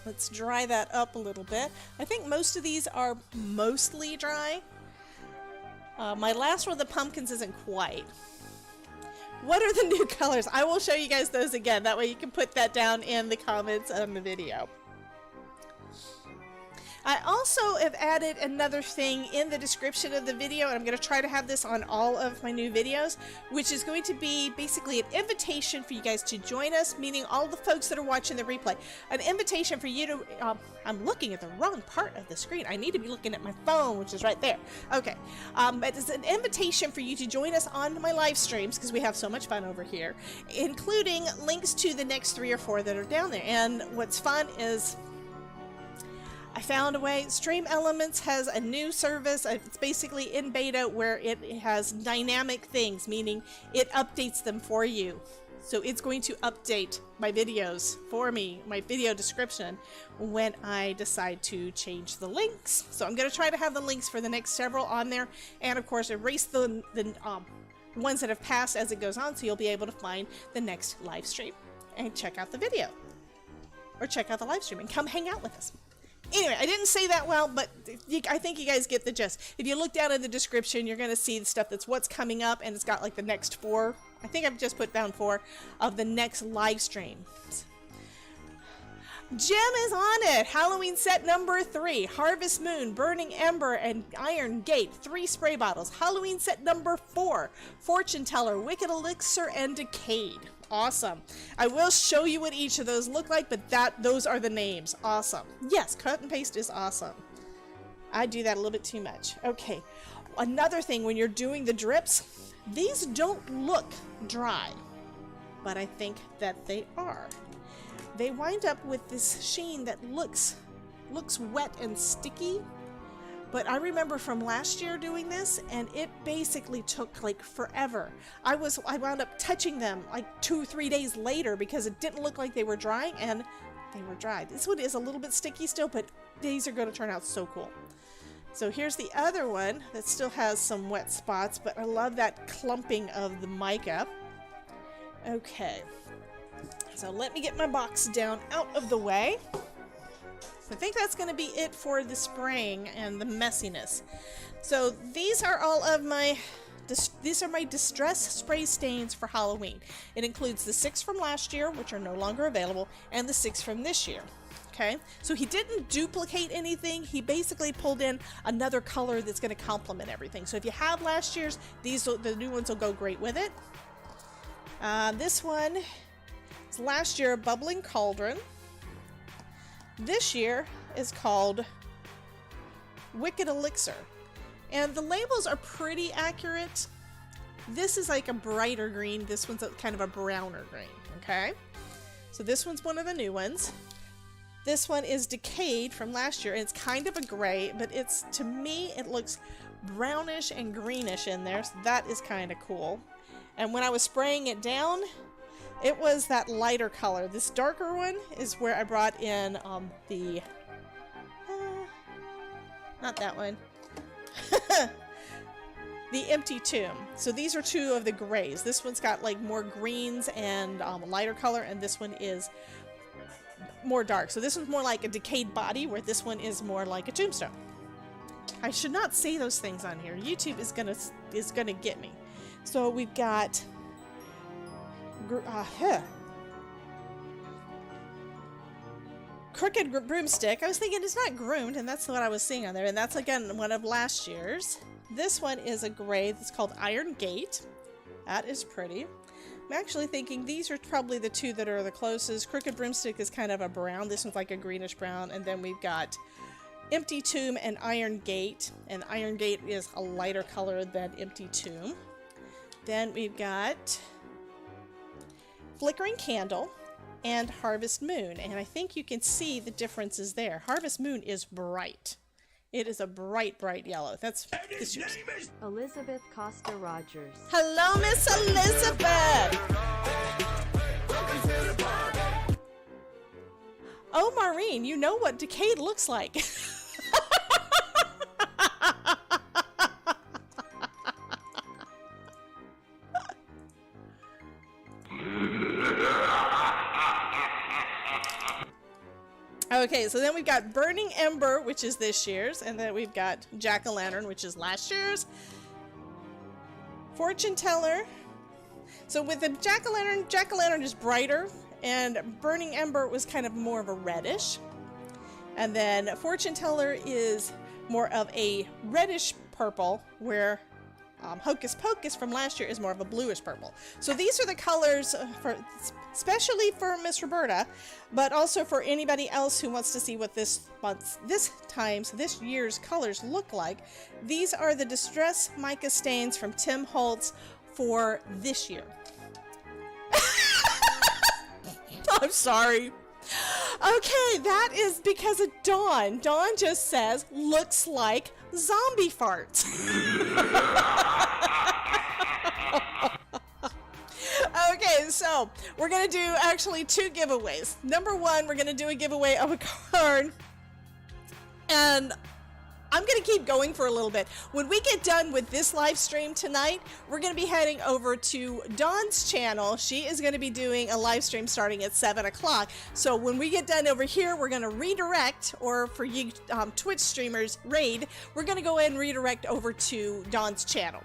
let's dry that up a little bit. I think most of these are mostly dry. My last one of the pumpkins isn't quite. What are the new colors? I will show you guys those again. That way you can put that down in the comments on the video. I also have added another thing in the description of the video, and I'm going to try to have this on all of my new videos, which is going to be basically an invitation for you guys to join us, meaning all the folks that are watching the replay. An invitation for you to, I'm looking at the wrong part of the screen. I need to be looking at my phone, which is right there. Okay, but it's an invitation for you to join us on my live streams, because we have so much fun over here, including links to the next 3 or 4 that are down there. And what's fun is, I found a way. Stream Elements has a new service. It's basically in beta where it has dynamic things, meaning it updates them for you. So it's going to update my videos for me, my video description, when I decide to change the links. So I'm going to try to have the links for the next several on there, and of course erase the ones that have passed as it goes on, so you'll be able to find the next live stream and check out the video, or check out the live stream and come hang out with us. Anyway, I didn't say that well, but I think you guys get the gist. If you look down in the description, you're going to see the stuff that's what's coming up, and it's got like the next 4, I think I've just put down 4, of the next live streams. Jim is on it! Halloween set number 3, Harvest Moon, Burning Ember, and Iron Gate, 3 spray bottles. Halloween set number 4, Fortune Teller, Wicked Elixir, and Decayed. Awesome. I will show you what each of those look like, but those are the names. Awesome. Yes, cut and paste is awesome. I do that a little bit too much. Okay. Another thing, when you're doing the drips, these don't look dry, but I think that they are. They wind up with this sheen that looks wet and sticky. But I remember from last year doing this, and it basically took like forever. I wound up touching them like 2 or 3 days later because it didn't look like they were drying, and they were dried. This one is a little bit sticky still, but these are going to turn out so cool. So here's the other one that still has some wet spots, but I love that clumping of the mica. Okay, so let me get my box down out of the way. I think that's going to be it for the spraying and the messiness. So these are all of my distress spray stains for Halloween. It includes the 6 from last year, which are no longer available, and the 6 from this year. Okay, so he didn't duplicate anything. He basically pulled in another color that's going to complement everything. So if you have last year's, the new ones will go great with it. This one is last year, Bubbling Cauldron. This year is called Wicked Elixir, and the labels are pretty accurate. This is like a brighter green. This one's kind of a browner green. Okay, so this one's one of the new ones. This one is Decayed from last year, and it's kind of a gray, but to me it looks brownish and greenish in there, so that is kind of cool. And when I was spraying it down, it was that lighter color. This darker one is where I brought in not that one, the Empty Tomb. So these are 2 of the grays. This one's got like more greens and lighter color, and this one is more dark. So this one's more like a Decayed body, where this one is more like a tombstone. I should not say those things on here. YouTube is gonna get me. So we've got Crooked Broomstick. I was thinking it's not groomed, and that's what I was seeing on there, and that's again one of last year's. This one is a gray that's called Iron Gate. That is pretty. I'm actually thinking these are probably the 2 that are the closest. Crooked Broomstick is kind of a brown. This one's like a greenish brown, and then we've got Empty Tomb and Iron Gate, and Iron Gate is a lighter color than Empty Tomb. Then we've got Flickering Candle and Harvest Moon, and I think you can see the differences there. Harvest Moon is bright, It is a bright, bright yellow. That's this year's. Elizabeth Costa Rogers. Hello, Miss Elizabeth. Oh, Maureen, you know what decayed looks like. Okay, so then we've got Burning Ember, which is this year's, and then we've got Jack-o'-lantern, which is last year's. Fortune Teller. So with the Jack-o'-lantern is brighter, and Burning Ember was kind of more of a reddish. And then Fortune Teller is more of a reddish purple, where Hocus Pocus from last year is more of a bluish purple. So these are the colors for, especially for Miss Roberta, but also for anybody else who wants to see what this year's colors look like. These are the Distress Mica stains from Tim Holtz for this year. I'm sorry. Okay, that is because of Dawn. Dawn just says, looks like zombie farts. Okay, so we're going to do actually 2 giveaways. Number 1, we're going to do a giveaway of a card. And I'm going to keep going for a little bit. When we get done with this live stream tonight, we're going to be heading over to Dawn's channel. She is going to be doing a live stream starting at 7 o'clock. So when we get done over here, we're going to redirect, or for you Twitch streamers, raid, we're going to go ahead and redirect over to Dawn's channel.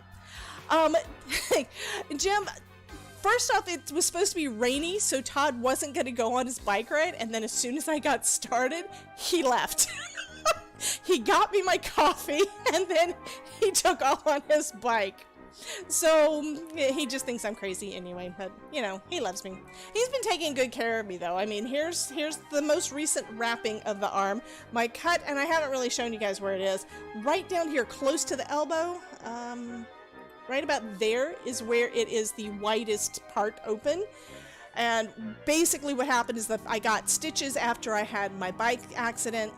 Jim, first off, it was supposed to be rainy, so Todd wasn't going to go on his bike ride, and then as soon as I got started, he left. He got me my coffee, and then he took off on his bike. So he just thinks I'm crazy anyway, but you know, he loves me. He's been taking good care of me though. I mean, here's the most recent wrapping of the arm. My cut, and I haven't really shown you guys where it is, right down here close to the elbow. Right about there is where it is the widest part open. And basically what happened is that I got stitches after I had my bike accident.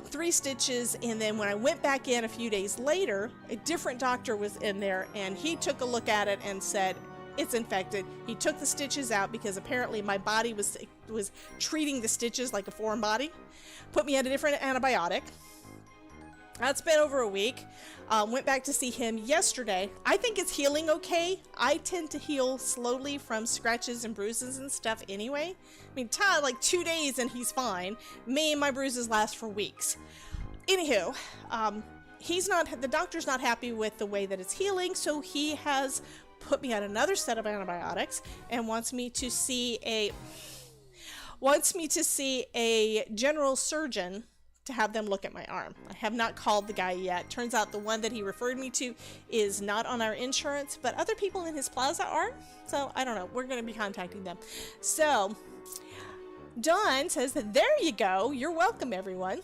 3 stitches, and then when I went back in a few days later, a different doctor was in there, and he took a look at it and said it's infected. He took the stitches out because apparently my body was treating the stitches like a foreign body. Put me on a different antibiotic. That's been over a week. Went back to see him yesterday. I think it's healing okay. I tend to heal slowly from scratches and bruises and stuff anyway. I mean, Todd, like 2 days and he's fine. Me, my bruises last for weeks. Anywho, the doctor's not happy with the way that it's healing, so he has put me on another set of antibiotics and wants me to see a general surgeon to have them look at my arm. I have not called the guy yet. Turns out the one that he referred me to is not on our insurance, but other people in his plaza are. So I don't know. We're going to be contacting them. So Dawn says, there you go. You're welcome, everyone.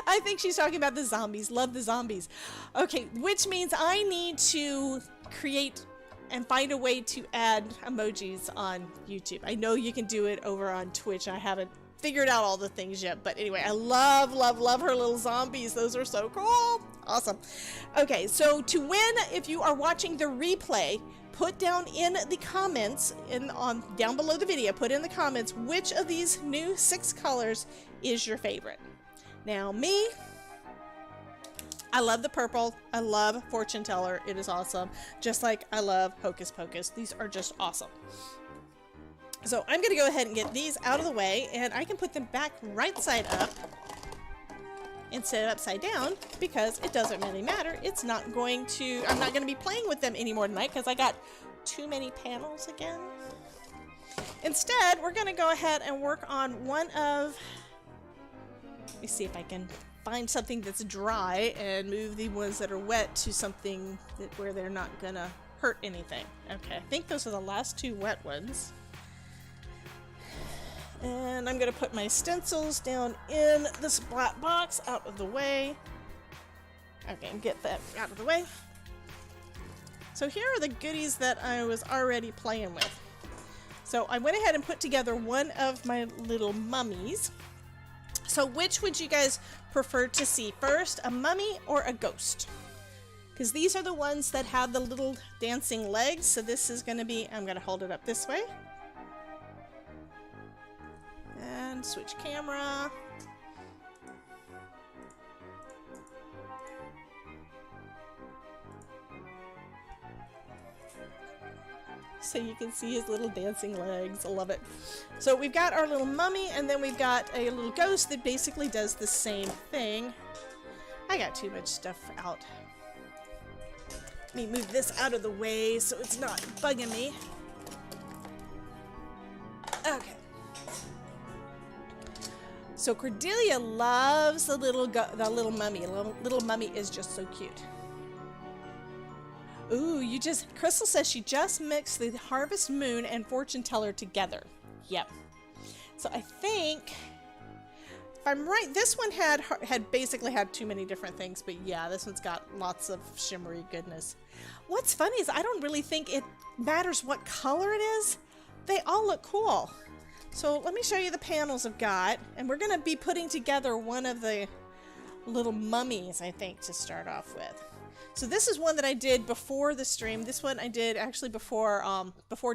I think she's talking about the zombies. Love the zombies. Okay, which means I need to create and find a way to add emojis on YouTube. I know you can do it over on Twitch. I haven't figured out all the things yet, but anyway, I love her little zombies. Those are so cool. Awesome. Okay, so to win, if you are watching the replay, put down in the comments, down below the video, put in the comments which of these new 6 colors is your favorite. Now me, I love the purple. I love Fortune Teller. It is awesome. Just like I love Hocus Pocus. These are just awesome. So I'm going to go ahead and get these out of the way, and I can put them back right side up instead of upside down because it doesn't really matter. I'm not going to be playing with them anymore tonight because I got too many panels again. Instead, we're going to go ahead and work on let me see if I can find something that's dry and move the ones that are wet to something where they're not going to hurt anything. Okay, I think those are the last 2 wet ones. And I'm going to put my stencils down in this black box out of the way. Okay, get that out of the way. So here are the goodies that I was already playing with. So I went ahead and put together one of my little mummies. So which would you guys prefer to see first, a mummy or a ghost? Because these are the ones that have the little dancing legs. So this is going to be, I'm going to hold it up this way. And switch camera. So you can see his little dancing legs. I love it. So we've got our little mummy, and then we've got a little ghost that basically does the same thing. I got too much stuff out. Let me move this out of the way so it's not bugging me. Okay. So Cordelia loves the little mummy. Little mummy is just so cute. Ooh, Crystal says she just mixed the Harvest Moon and Fortune Teller together. Yep. So I think, if I'm right, this one had basically had too many different things, but yeah, this one's got lots of shimmery goodness. What's funny is I don't really think it matters what color it is. They all look cool. So let me show you the panels I've got, and we're going to be putting together one of the little mummies, I think, to start off with. So this is one that I did before the stream. This one I did actually before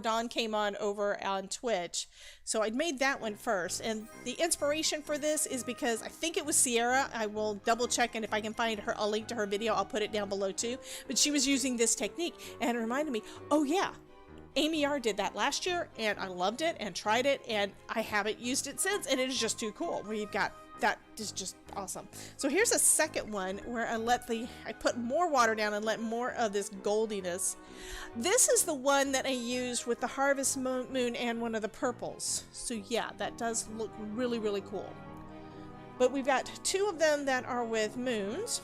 Dawn came on over on Twitch. So I made that one first. And the inspiration for this is because I think it was Sierra. I will double check, and if I can find her, I'll link to her video. I'll put it down below too. But she was using this technique, and it reminded me, oh yeah, Amy R did that last year, and I loved it and tried it, and I haven't used it since, and it is just too cool. Where you've got that is just awesome. So here's a second one where I put more water down and let more of this goldiness. This is the one that I used with the Harvest Moon and one of the purples. So yeah, that does look really, really cool. But we've got two of them that are with moons.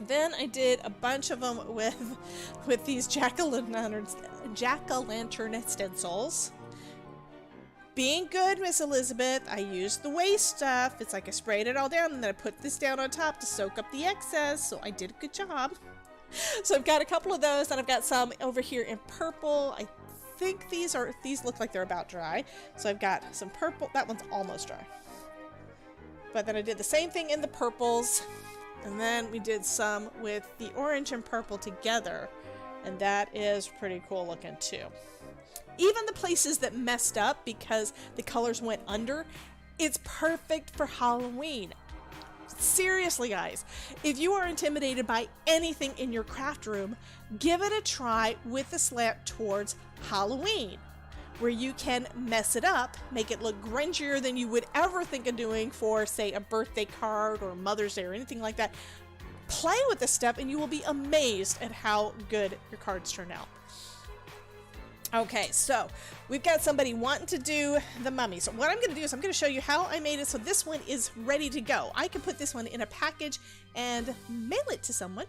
Then I did a bunch of them with these jack-o'-lantern stencils. Being good, Miss Elizabeth, I used the waste stuff. It's like I sprayed it all down, and then I put this down on top to soak up the excess, so I did a good job. So I've got a couple of those, and I've got some over here in purple. I think these look like they're about dry. So I've got some purple. That one's almost dry. But then I did the same thing in the purples, and then we did some with the orange and purple together, and that is pretty cool looking too. Even the places that messed up because the colors went under, it's perfect for Halloween. Seriously, guys, if you are intimidated by anything in your craft room, give it a try with the slant towards Halloween, where you can mess it up, make it look grungier than you would ever think of doing for, say, a birthday card or Mother's Day or anything like that. Play with this stuff and you will be amazed at how good your cards turn out. Okay, so we've got somebody wanting to do the mummy. So what I'm going to do is I'm going to show you how I made it so this one is ready to go. I can put this one in a package and mail it to someone.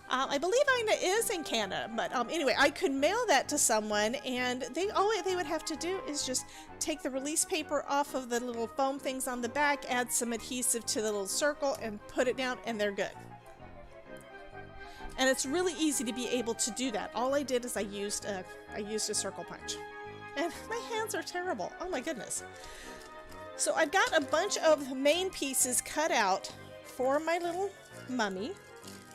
I believe Ina is in Canada, but anyway, I could mail that to someone, and all they would have to do is just take the release paper off of the little foam things on the back, add some adhesive to the little circle, and put it down, and they're good. And it's really easy to be able to do that. All I did is I used a circle punch. And my hands are terrible. Oh my goodness. So I've got a bunch of main pieces cut out for my little mummy.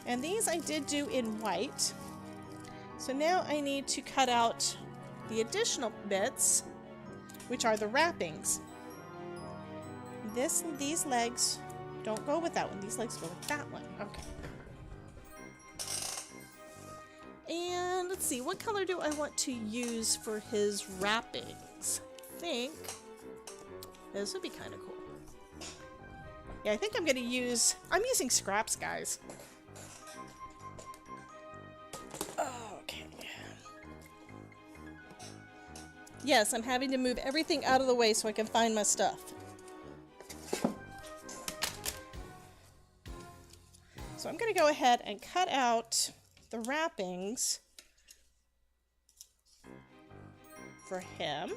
And these I did do in white. So now I need to cut out the additional bits, which are the wrappings. These legs don't go with that one. These legs go with that one. Okay. And let's see, what color do I want to use for his wrappings? I think this would be kind of cool. Yeah, I think I'm using scraps, guys. Okay. Yes, I'm having to move everything out of the way so I can find my stuff. So I'm going to go ahead and cut out the wrappings for him.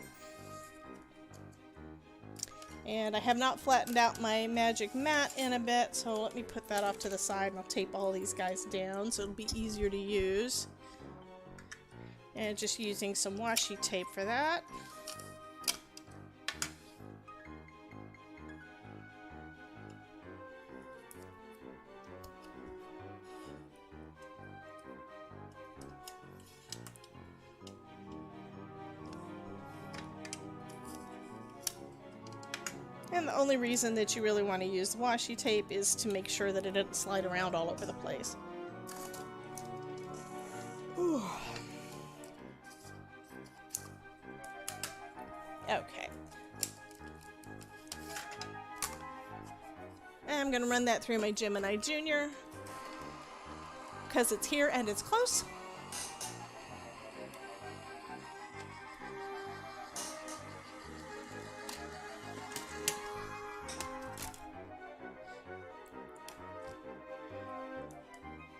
And I have not flattened out my magic mat in a bit, so let me put that off to the side and I'll tape all these guys down so it'll be easier to use. And just using some washi tape for that. And the only reason that you really want to use the washi tape is to make sure that it doesn't slide around all over the place. Whew. Okay. I'm going to run that through my Gemini Junior because it's here and it's close.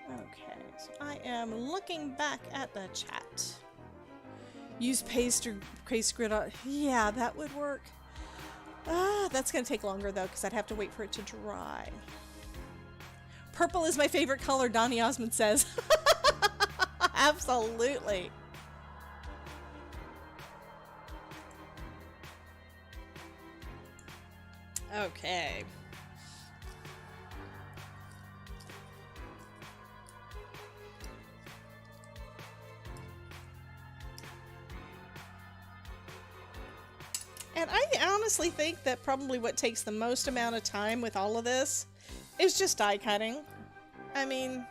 Okay, so I am looking back at the chat. Use paste or paste grid on. Yeah, that would work. That's going to take longer though because I'd have to wait for it to dry. Purple is my favorite color, Donnie Osmond says. Absolutely. Okay. And I honestly think that probably what takes the most amount of time with all of this is just die cutting. I mean,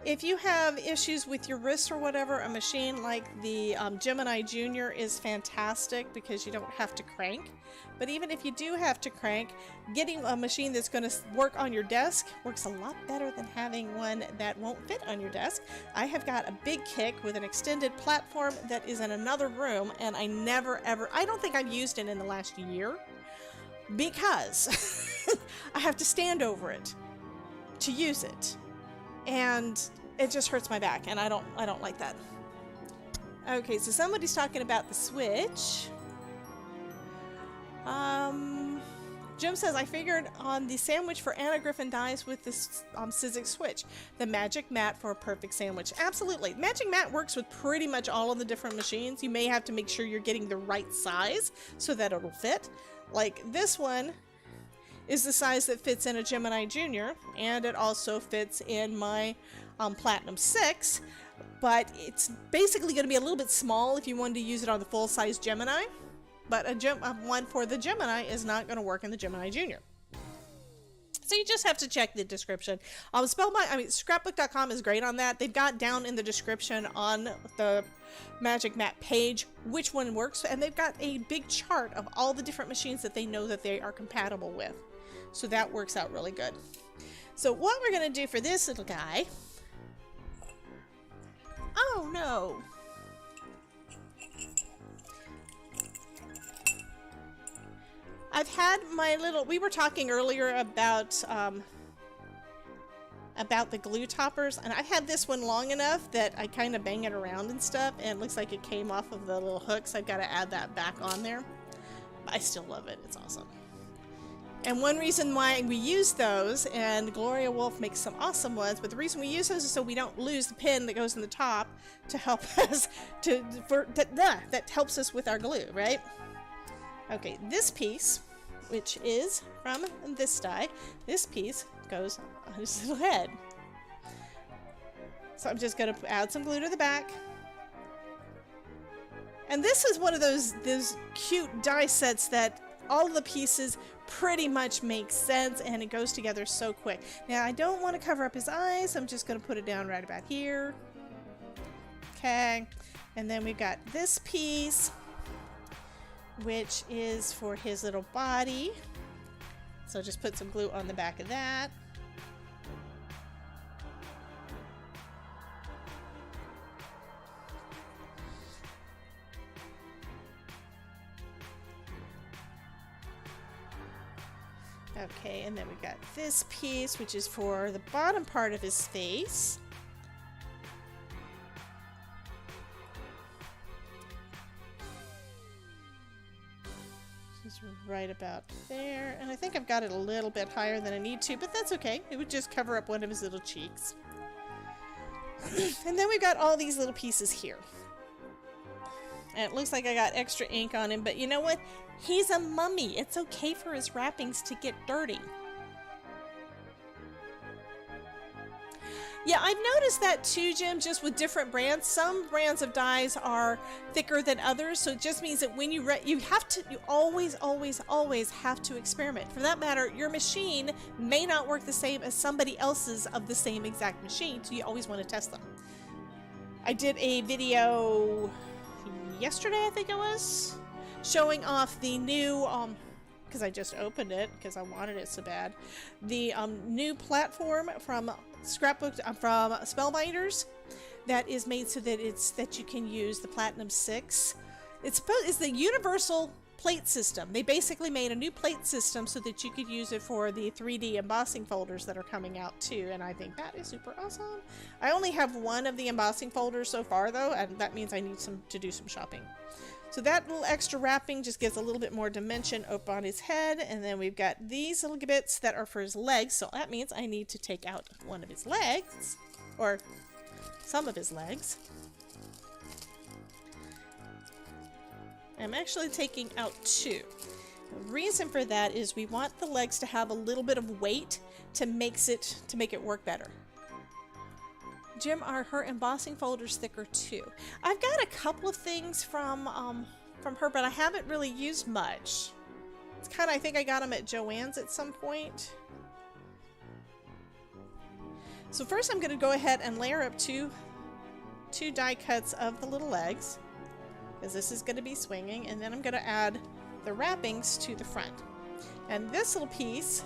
if you have issues with your wrists or whatever, a machine like the Gemini Junior is fantastic because you don't have to crank. But even if you do have to crank, getting a machine that's going to work on your desk works a lot better than having one that won't fit on your desk. I have got a big kick with an extended platform that is in another room, and I never ever, I don't think I've used it in the last year because I have to stand over it to use it, and it just hurts my back, and I don't like that. Okay, so somebody's talking about the Switch. Jim says, I figured on the sandwich for Anna Griffin dies with this Sizzix Switch. The Magic Mat for a perfect sandwich. Absolutely. Magic Mat works with pretty much all of the different machines. You may have to make sure you're getting the right size so that it'll fit. Like this one is the size that fits in a Gemini Junior, and it also fits in my Platinum 6, but it's basically going to be a little bit small if you wanted to use it on the full-size Gemini. But one for the Gemini is not going to work in the Gemini Junior. So you just have to check the description. Scrapbook.com is great on that. They've got down in the description on the Magic Mat page which one works, and they've got a big chart of all the different machines that they know that they are compatible with. So that works out really good. So what we're going to do for this little guy... Oh no! I've had my little, we were talking earlier about the glue toppers, and I've had this one long enough that I kind of bang it around and stuff, and it looks like it came off of the little hooks. I've got to add that back on there. I still love it. It's awesome. And one reason why we use those, and Gloria Wolf makes some awesome ones, but the reason we use those is so we don't lose the pin that goes in the top to help us that helps us with our glue, right? Okay, this piece, which is from this die, this piece goes on his little head. So I'm just going to add some glue to the back. And this is one of those cute die sets that all the pieces pretty much make sense, and it goes together so quick. Now, I don't want to cover up his eyes. I'm just going to put it down right about here. Okay. And then we've got this piece, which is for his little body. So just put some glue on the back of that. Okay, and then we've got this piece, which is for the bottom part of his face. Just right about there. And I think I've got it a little bit higher than I need to, but that's okay. It would just cover up one of his little cheeks. And then we've got all these little pieces here. And it looks like I got extra ink on him, but you know what? He's a mummy. It's okay for his wrappings to get dirty. Yeah, I've noticed that too, Jim, just with different brands. Some brands of dyes are thicker than others, so it just means that when you always, always, always have to experiment. For that matter, your machine may not work the same as somebody else's of the same exact machine, so you always want to test them. I did a video yesterday, I think it was, showing off the new, because I just opened it because I wanted it so bad, the new platform from from Spellbinders that is made so that you can use the Platinum 6. It's the universal plate system. They basically made a new plate system so that you could use it for the 3D embossing folders that are coming out too, and I think that is super awesome. I only have one of the embossing folders so far though, and that means I need to do some shopping. So that little extra wrapping just gives a little bit more dimension up on his head. And then we've got these little bits that are for his legs. So that means I need to take out one of his legs, or some of his legs. I'm actually taking out two. The reason for that is we want the legs to have a little bit of weight to make it work better. Jim, are her embossing folders thicker too? I've got a couple of things from her, but I haven't really used much. It's kind of, I think I got them at Joann's at some point. So first I'm going to go ahead and layer up two die cuts of the little legs, because this is going to be swinging, and then I'm going to add the wrappings to the front. And this little piece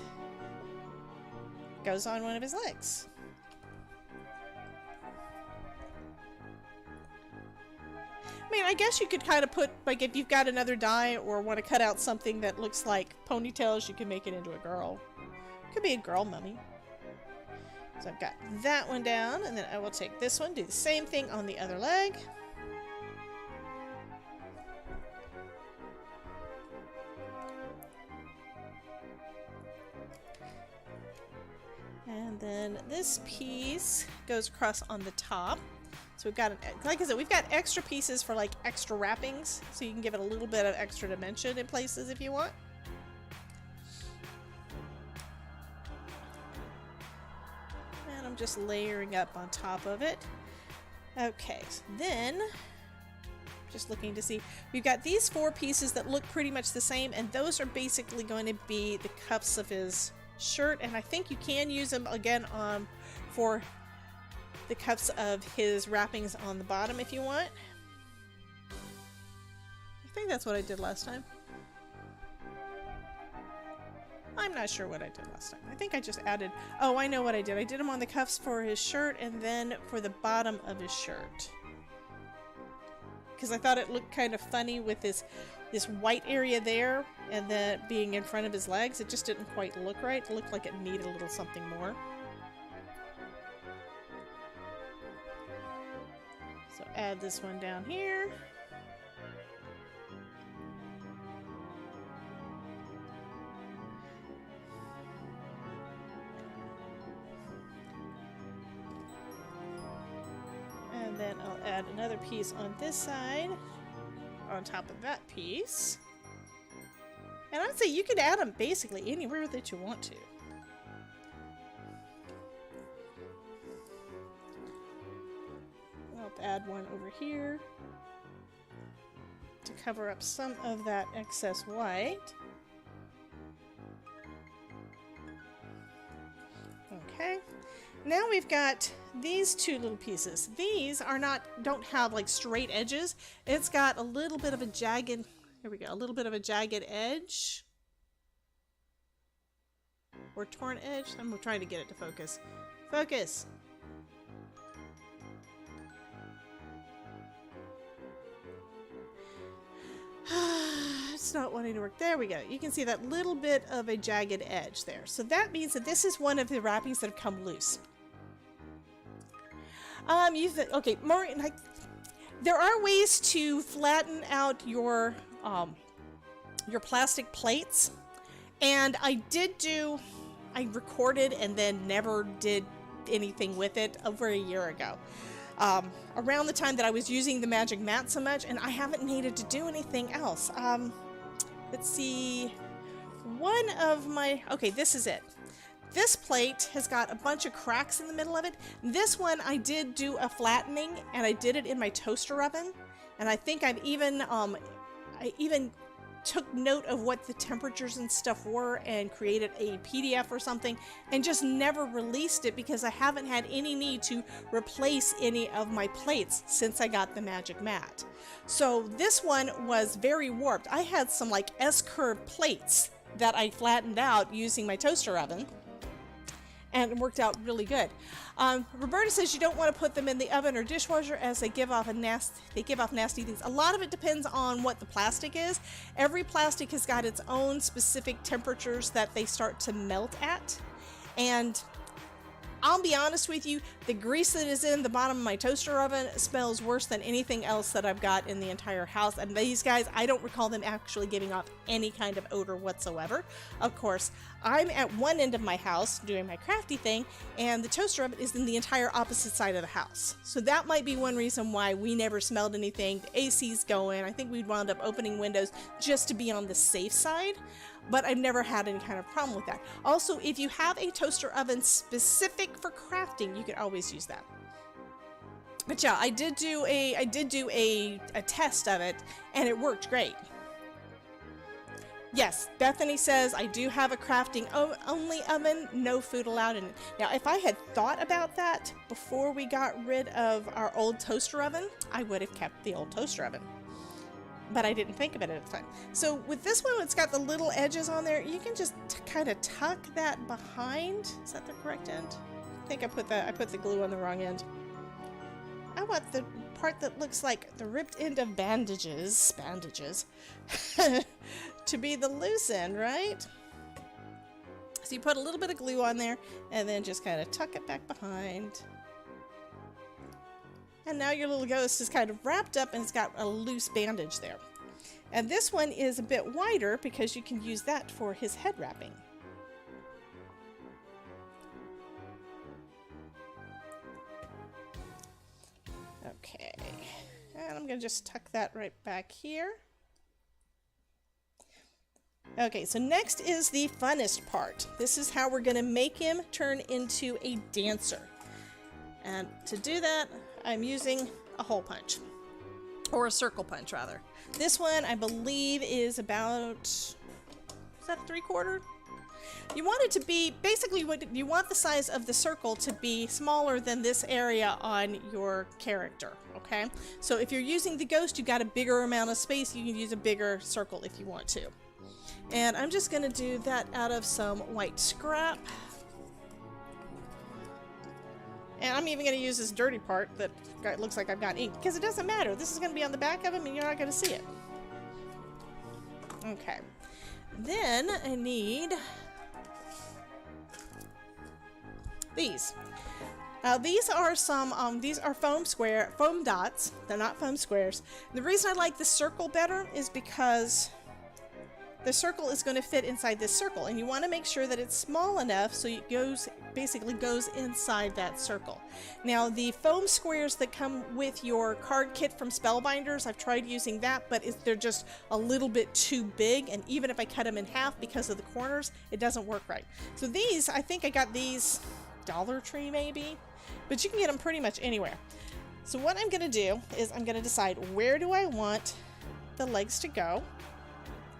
goes on one of his legs. I mean, I guess you could kind of put, like, if you've got another die or want to cut out something that looks like ponytails, you can make it into a girl. Could be a girl mummy. So I've got that one down, and then I will take this one, do the same thing on the other leg. And then this piece goes across on the top. So we've got, like I said, we've got extra pieces for like extra wrappings, so you can give it a little bit of extra dimension in places if you want. And I'm just layering up on top of it. Okay, so then, just looking to see, we've got these four pieces that look pretty much the same, and those are basically going to be the cuffs of his shirt, and I think you can use them again for the cuffs of his wrappings on the bottom if you want. I think that's what I did last time. I'm not sure what I did last time. I think I just added, oh, I know what I did. I did them on the cuffs for his shirt and then for the bottom of his shirt. Because I thought it looked kind of funny with this white area there and then being in front of his legs. It just didn't quite look right. It looked like it needed a little something more. So add this one down here. And then I'll add another piece on this side on top of that piece. And I'd say you could add them basically anywhere that you want to. I'll add one over here to cover up some of that excess white. Okay. Now we've got these two little pieces. These don't have like straight edges. It's got a little bit of a jagged, here we go, a little bit of a jagged edge. Or torn edge. I'm trying to get it to focus. Focus! It's not wanting to work. There we go. You can see that little bit of a jagged edge there. So that means that this is one of the wrappings that have come loose. Okay, Maureen, there are ways to flatten out your plastic plates, and I recorded and then never did anything with it over a year ago. Around the time that I was using the magic mat so much, and I haven't needed to do anything else. Let's see, okay, this is it. This plate has got a bunch of cracks in the middle of it. This one I did do a flattening, and I did it in my toaster oven. And I think I even took note of what the temperatures and stuff were and created a PDF or something, and just never released it because I haven't had any need to replace any of my plates since I got the Magic Mat. So this one was very warped. I had some like S-curve plates that I flattened out using my toaster oven, and it worked out really good. Roberta says you don't want to put them in the oven or dishwasher as they give off nasty things. A lot of it depends on what the plastic is. Every plastic has got its own specific temperatures that they start to melt at. And I'll be honest with you, the grease that is in the bottom of my toaster oven smells worse than anything else that I've got in the entire house. And these guys, I don't recall them actually giving off any kind of odor whatsoever. Of course, I'm at one end of my house doing my crafty thing, and the toaster oven is in the entire opposite side of the house. So that might be one reason why we never smelled anything. The AC's going. I think we'd wound up opening windows just to be on the safe side. But I've never had any kind of problem with that. Also, if you have a toaster oven specific for crafting, you could always use that. But yeah, I did do a test of it, and it worked great. Yes, Bethany says I do have a crafting only oven, no food allowed in it. Now, if I had thought about that before we got rid of our old toaster oven, I would have kept the old toaster oven. But I didn't think of it at the time. So with this one, it's got the little edges on there. You can just kind of tuck that behind. Is that the correct end? I think I put the glue on the wrong end. I want the part that looks like the ripped end of bandages to be the loose end, right? So you put a little bit of glue on there and then just kind of tuck it back behind. And now your little ghost is kind of wrapped up and it's got a loose bandage there. And this one is a bit wider because you can use that for his head wrapping. Okay, and I'm going to just tuck that right back here. Okay, so next is the funnest part. This is how we're going to make him turn into a dancer. And to do that, I'm using a hole punch, or a circle punch rather. This one I believe is about, is that 3/4? You want it to be, basically what you want the size of the circle to be smaller than this area on your character, okay? So if you're using the ghost, you got a bigger amount of space, you can use a bigger circle if you want to. And I'm just gonna do that out of some white scrap. And I'm even going to use this dirty part that looks like I've got ink, because it doesn't matter. This is going to be on the back of him and you're not going to see it. Okay. Then I need these. Now these are some, these are foam dots. They're not foam squares. The reason I like the circle better is because the circle is going to fit inside this circle, and you want to make sure that it's small enough so it basically goes inside that circle. Now the foam squares that come with your card kit from Spellbinders, I've tried using that, but they're just a little bit too big, and even if I cut them in half because of the corners, it doesn't work right. So these, I think I got these Dollar Tree maybe, but you can get them pretty much anywhere. So what I'm going to do is I'm going to decide where do I want the legs to go.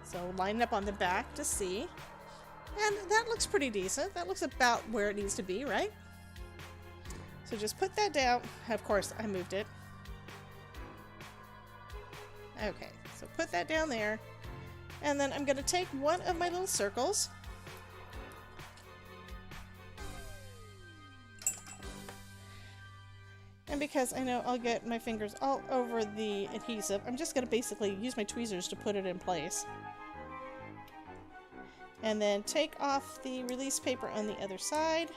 So line it up on the back to see. And that looks pretty decent. That looks about where it needs to be, right? So just put that down. Of course, I moved it. Okay, so put that down there. And then I'm going to take one of my little circles. And because I know I'll get my fingers all over the adhesive, I'm just going to basically use my tweezers to put it in place. And then take off the release paper on the other side.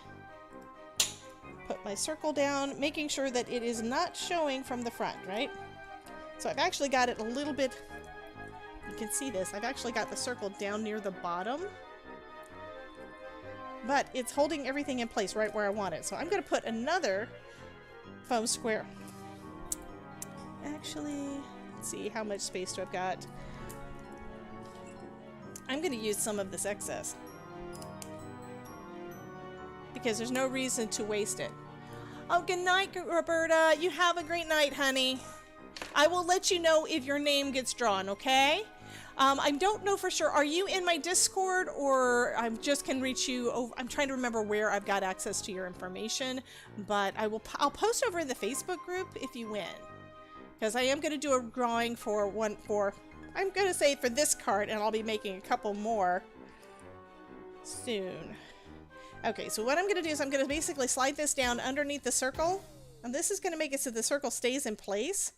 Put my circle down, making sure that it is not showing from the front, right? So I've actually got it a little bit, you can see this, I've actually got the circle down near the bottom. But it's holding everything in place right where I want it. So I'm going to put another foam square. Actually, let's see, how much space do I've got? I'm going to use some of this excess. because there's no reason to waste it. Oh, good night, Roberta. You have a great night, honey. I will let you know if your name gets drawn, okay? I don't know for sure. Are you in my Discord, or I just can reach you over? I'm trying to remember where I've got access to your information, but I'll post over in the Facebook group if you win, because I am going to do a drawing for I'm going to say for this card, and I'll be making a couple more soon. Okay, so what I'm going to do is I'm going to basically slide this down underneath the circle, and this is going to make it so the circle stays in place.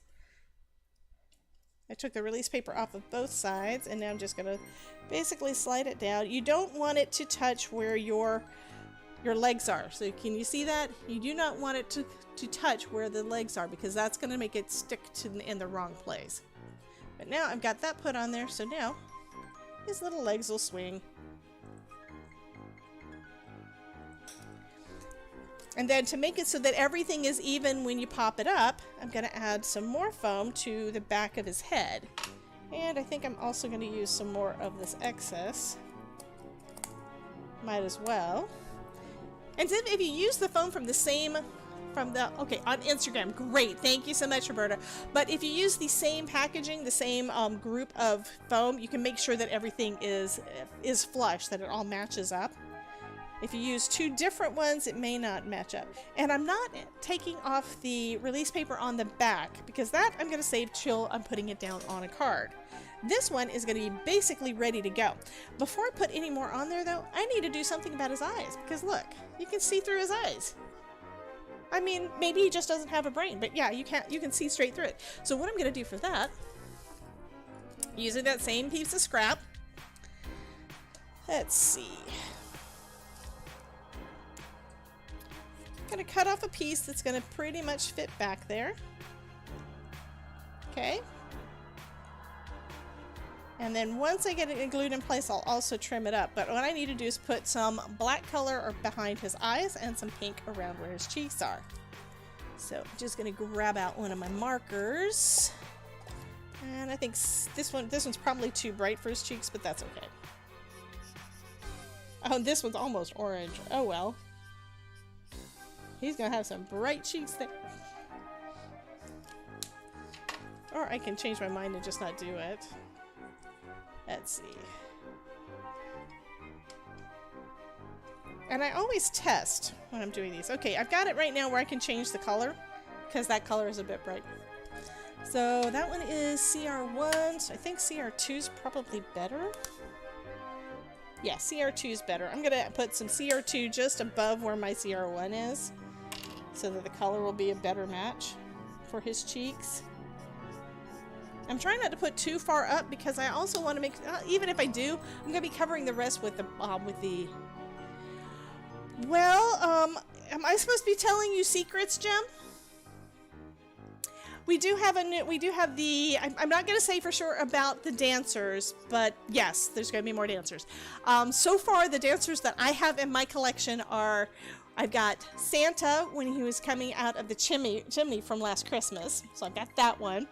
I took the release paper off of both sides, and now I'm just going to basically slide it down. You don't want it to touch where your legs are. So can you see that? You do not want it to touch where the legs are, because that's going to make it stick in the wrong place. But now I've got that put on there, so now his little legs will swing. And then to make it so that everything is even when you pop it up, I'm going to add some more foam to the back of his head. And I think I'm also going to use some more of this excess. Might as well. And then if you use the foam from the same, okay, on Instagram, great. Thank you so much, Roberta. But if you use the same packaging, the same group of foam, you can make sure that everything is flush, that it all matches up. If you use two different ones, it may not match up. And I'm not taking off the release paper on the back, because that I'm going to save till I'm putting it down on a card. This one is going to be basically ready to go. Before I put any more on there, though, I need to do something about his eyes, because look, you can see through his eyes. I mean, maybe he just doesn't have a brain, but yeah, you can see straight through it. So what I'm going to do for that, using that same piece of scrap, let's see. I'm going to cut off a piece that's going to pretty much fit back there. Okay. And then once I get it glued in place, I'll also trim it up. But what I need to do is put some black color behind his eyes and some pink around where his cheeks are. So I'm just going to grab out one of my markers. And I think this one's probably too bright for his cheeks, but that's okay. Oh, this one's almost orange. Oh well. He's gonna have some bright cheeks there. Or I can change my mind and just not do it. Let's see. And I always test when I'm doing these. Okay, I've got it right now where I can change the color, because that color is a bit bright. So that one is CR1, so I think CR2 is probably better. Yeah, CR2 is better. I'm gonna put some CR2 just above where my CR1 is, so that the color will be a better match for his cheeks. I'm trying not to put too far up, because I also want to make, even if I do, I'm going to be covering the rest with the, well, am I supposed to be telling you secrets, Jim? We do have the, I'm not going to say for sure about the dancers, but yes, there's going to be more dancers. So far, the dancers that I have in my collection are, I've got Santa when he was coming out of the chimney from last Christmas. So I've got that one.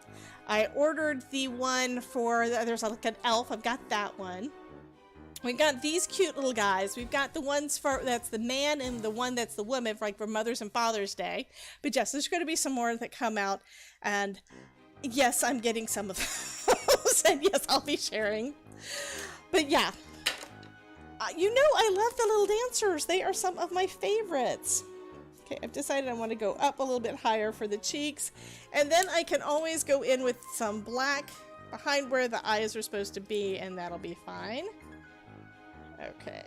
I ordered the one for, there's like an elf. I've got that one. We've got these cute little guys. We've got the ones for, that's the man, and the one that's the woman for, like, for Mother's and Father's Day. But yes, there's going to be some more that come out. And yes, I'm getting some of those. And yes, I'll be sharing. But yeah. You know, I love the little dancers. They are some of my favorites. Okay, I've decided I want to go up a little bit higher for the cheeks. And then I can always go in with some black behind where the eyes are supposed to be, and that'll be fine. Okay.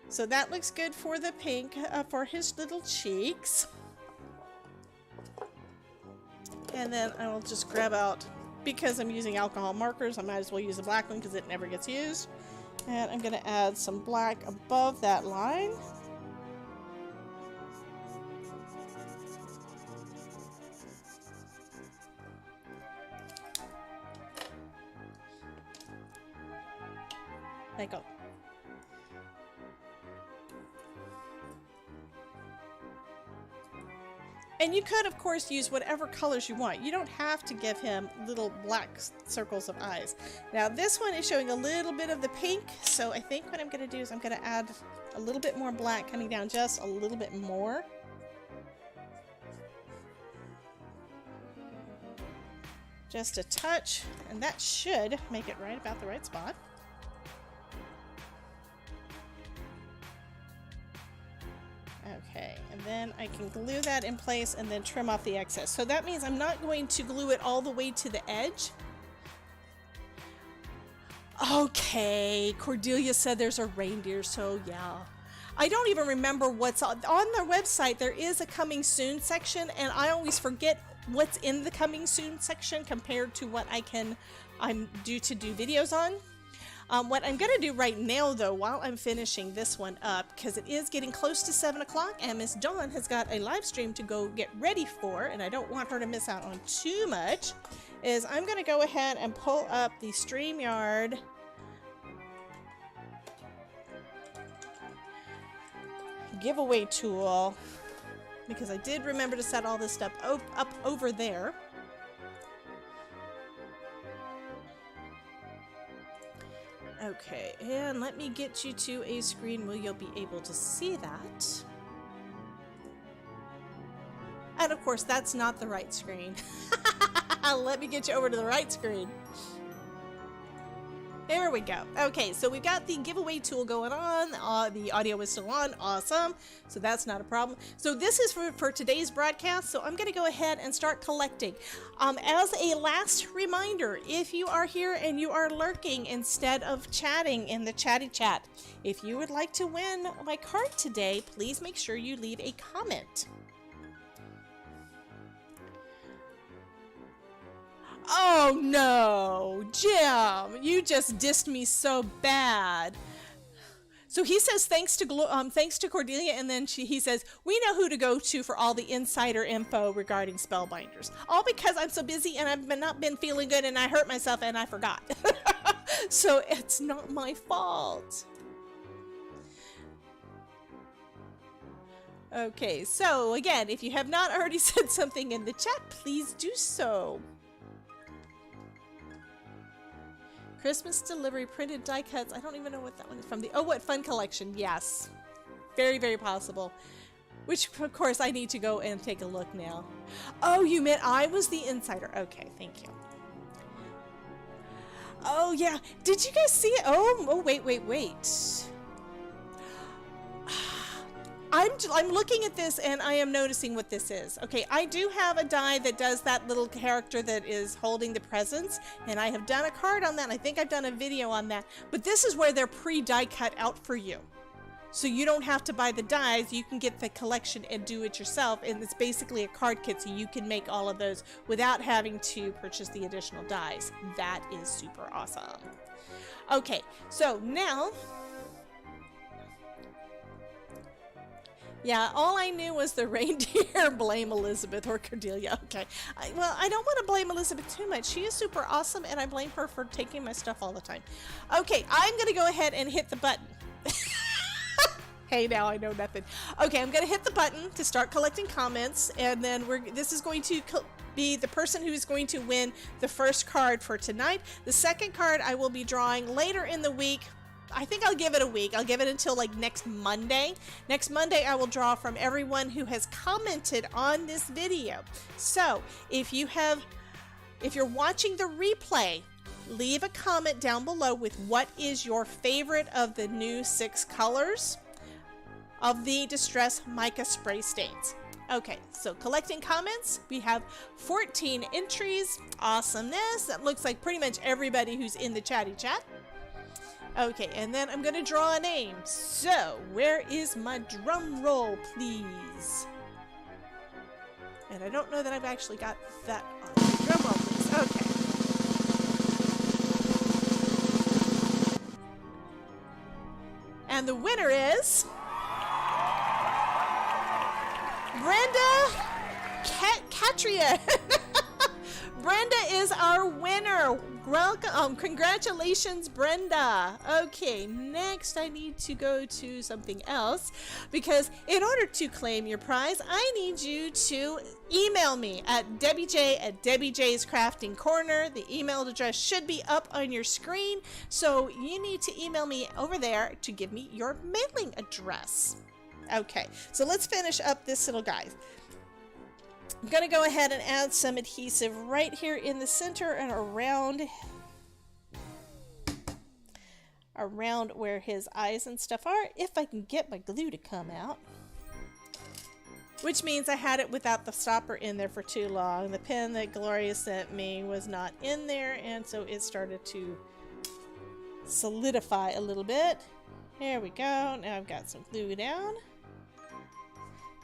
So that looks good for the pink, for his little cheeks. And then I will just grab out, because I'm using alcohol markers, I might as well use a black one because it never gets used. And I'm going to add some black above that line. There you go. And you could, of course, use whatever colors you want. You don't have to give him little black circles of eyes. Now, this one is showing a little bit of the pink, so I think what I'm going to do is I'm going to add a little bit more black coming down just a little bit more. Just a touch, and that should make it right about the right spot. Okay, and then I can glue that in place and then trim off the excess. So that means I'm not going to glue it all the way to the edge. Okay, Cordelia said there's a reindeer, so yeah. I don't even remember what's on their website. There is a coming soon section, and I always forget what's in the coming soon section compared to what I'm due to do videos on. What I'm going to do right now, though, while I'm finishing this one up, because it is getting close to 7 o'clock, and Miss Dawn has got a live stream to go get ready for, and I don't want her to miss out on too much, is I'm going to go ahead and pull up the StreamYard giveaway tool, because I did remember to set all this stuff up over there. Okay, and let me get you to a screen where you'll be able to see that. And of course, that's not the right screen. Let me get you over to the right screen. There we go. Okay, so we've got the giveaway tool going on. The audio is still on. Awesome. So that's not a problem. So this is for today's broadcast. So I'm going to go ahead and start collecting. As a last reminder, if you are here and you are lurking instead of chatting in the chatty chat, if you would like to win my card today, please make sure you leave a comment. Oh no, Jim, you just dissed me so bad. So he says thanks to Cordelia, and then he says we know who to go to for all the insider info regarding Spellbinders. All because I'm so busy and I've not been feeling good and I hurt myself and I forgot. So it's not my fault. Okay, so again, if you have not already said something in the chat, please do so. Christmas delivery printed die cuts. I don't even know what that one is from. The Oh What Fun collection. Yes. Very, very possible. Which, of course, I need to go and take a look now. Oh, you meant I was the insider. Okay, thank you. Oh, yeah. Did you guys see it? Oh, wait. I'm looking at this and I am noticing what this is. Okay, I do have a die that does that little character that is holding the presents, and I have done a card on that. I think I've done a video on that, but this is where they're pre-die cut out for you. So you don't have to buy the dies, you can get the collection and do it yourself, and it's basically a card kit, so you can make all of those without having to purchase the additional dies. That is super awesome. Okay, so now... Yeah, all I knew was the reindeer. Blame Elizabeth or Cordelia. Okay. Well, I don't want to blame Elizabeth too much. She is super awesome, and I blame her for taking my stuff all the time. Okay, I'm going to go ahead and hit the button. Hey, now I know nothing. Okay, I'm going to hit the button to start collecting comments, and then this is going to be the person who is going to win the first card for tonight. The second card I will be drawing later in the week. I think I'll give it a week. I'll give it until like next Monday. Next Monday, I will draw from everyone who has commented on this video. So if you're watching the replay, leave a comment down below with what is your favorite of the new 6 colors of the Distress Mica spray stains. Okay, so collecting comments, we have 14 entries. Awesomeness. That looks like pretty much everybody who's in the chatty chat. Okay, and then I'm going to draw a name. So, where is my drum roll, please? And I don't know that I've actually got that on. Drum roll, please. Okay. And the winner is... Brenda Catrian. Brenda is our winner. Welcome. Congratulations, Brenda. Okay, next I need to go to something else because in order to claim your prize, I need you to email me at DebbieJ@DebbieJ's Crafting Corner. The email address should be up on your screen, so you need to email me over there to give me your mailing address. Okay, so let's finish up this little guy. I'm going to go ahead and add some adhesive right here in the center and around where his eyes and stuff are, if I can get my glue to come out. Which means I had it without the stopper in there for too long. The pen that Gloria sent me was not in there, and so it started to solidify a little bit. There we go. Now I've got some glue down.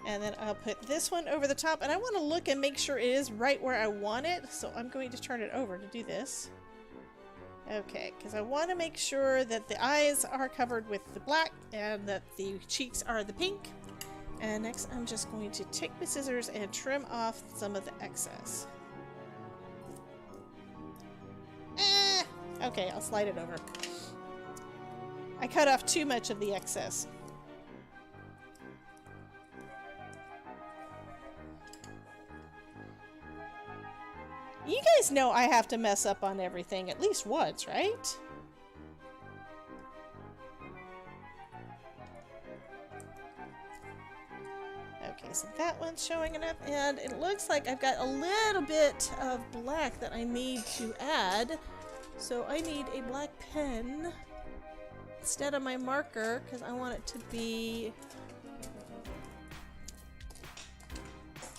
And then I'll put this one over the top, and I want to look and make sure it is right where I want it, so I'm going to turn it over to do this. Okay, because I want to make sure that the eyes are covered with the black and that the cheeks are the pink. And next I'm just going to take my scissors and trim off some of the excess. Okay, I'll slide it over. I cut off too much of the excess. You guys know I have to mess up on everything at least once, right? Okay, so that one's showing enough, and it looks like I've got a little bit of black that I need to add. So I need a black pen instead of my marker, because I want it to be...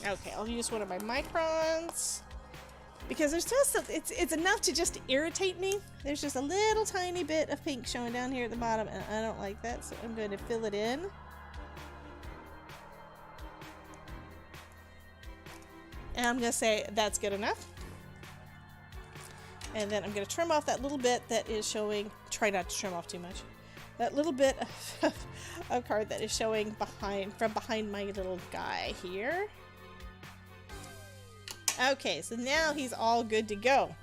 Okay, I'll use one of my microns. Because there's just it's enough to just irritate me. There's just a little tiny bit of pink showing down here at the bottom, and I don't like that, so I'm going to fill it in. And I'm going to say that's good enough. And then I'm going to trim off that little bit that is showing, try not to trim off too much, that little bit of card that is showing from behind my little guy here. Okay, so now he's all good to go.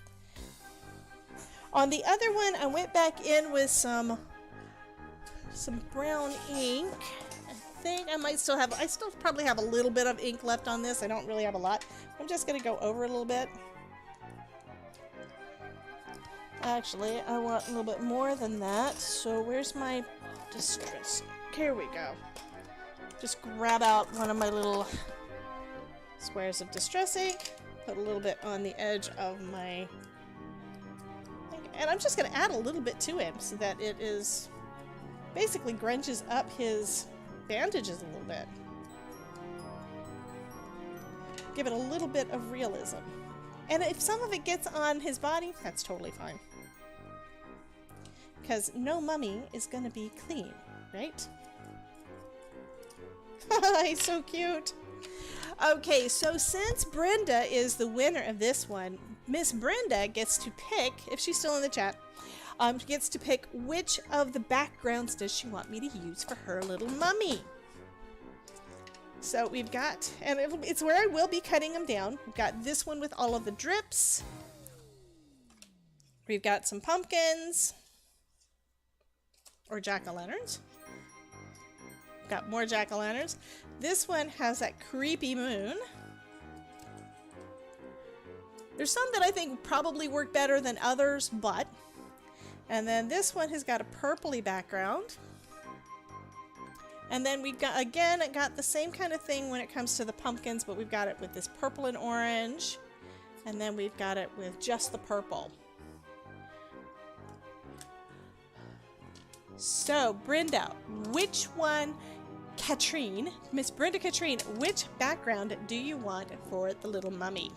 On the other one, I went back in with some brown ink. I think I still probably have a little bit of ink left on this. I don't really have a lot. I'm just going to go over a little bit. Actually, I want a little bit more than that. So where's my distress? Here we go. Just grab out one of my little squares of distress ink. Put a little bit on the edge of my... And I'm just going to add a little bit to him so that it is... basically grunges up his bandages a little bit. Give it a little bit of realism. And if some of it gets on his body, that's totally fine. Because no mummy is going to be clean, right? He's so cute. Okay, so since Brenda is the winner of this one, Miss Brenda gets to pick, if she's still in the chat, gets to pick which of the backgrounds does she want me to use for her little mummy. So we've got, and it's where I will be cutting them down. We've got this one with all of the drips. We've got some pumpkins, or jack-o'-lanterns. Got more jack-o'-lanterns. This one has that creepy moon. There's some that I think probably work better than others, but... And then this one has got a purpley background. And then we've got, again, it got the same kind of thing when it comes to the pumpkins, but we've got it with this purple and orange. And then we've got it with just the purple. So, Brenda, which one... Katrine, Miss Brenda Katrine, which background do you want for the little mummy?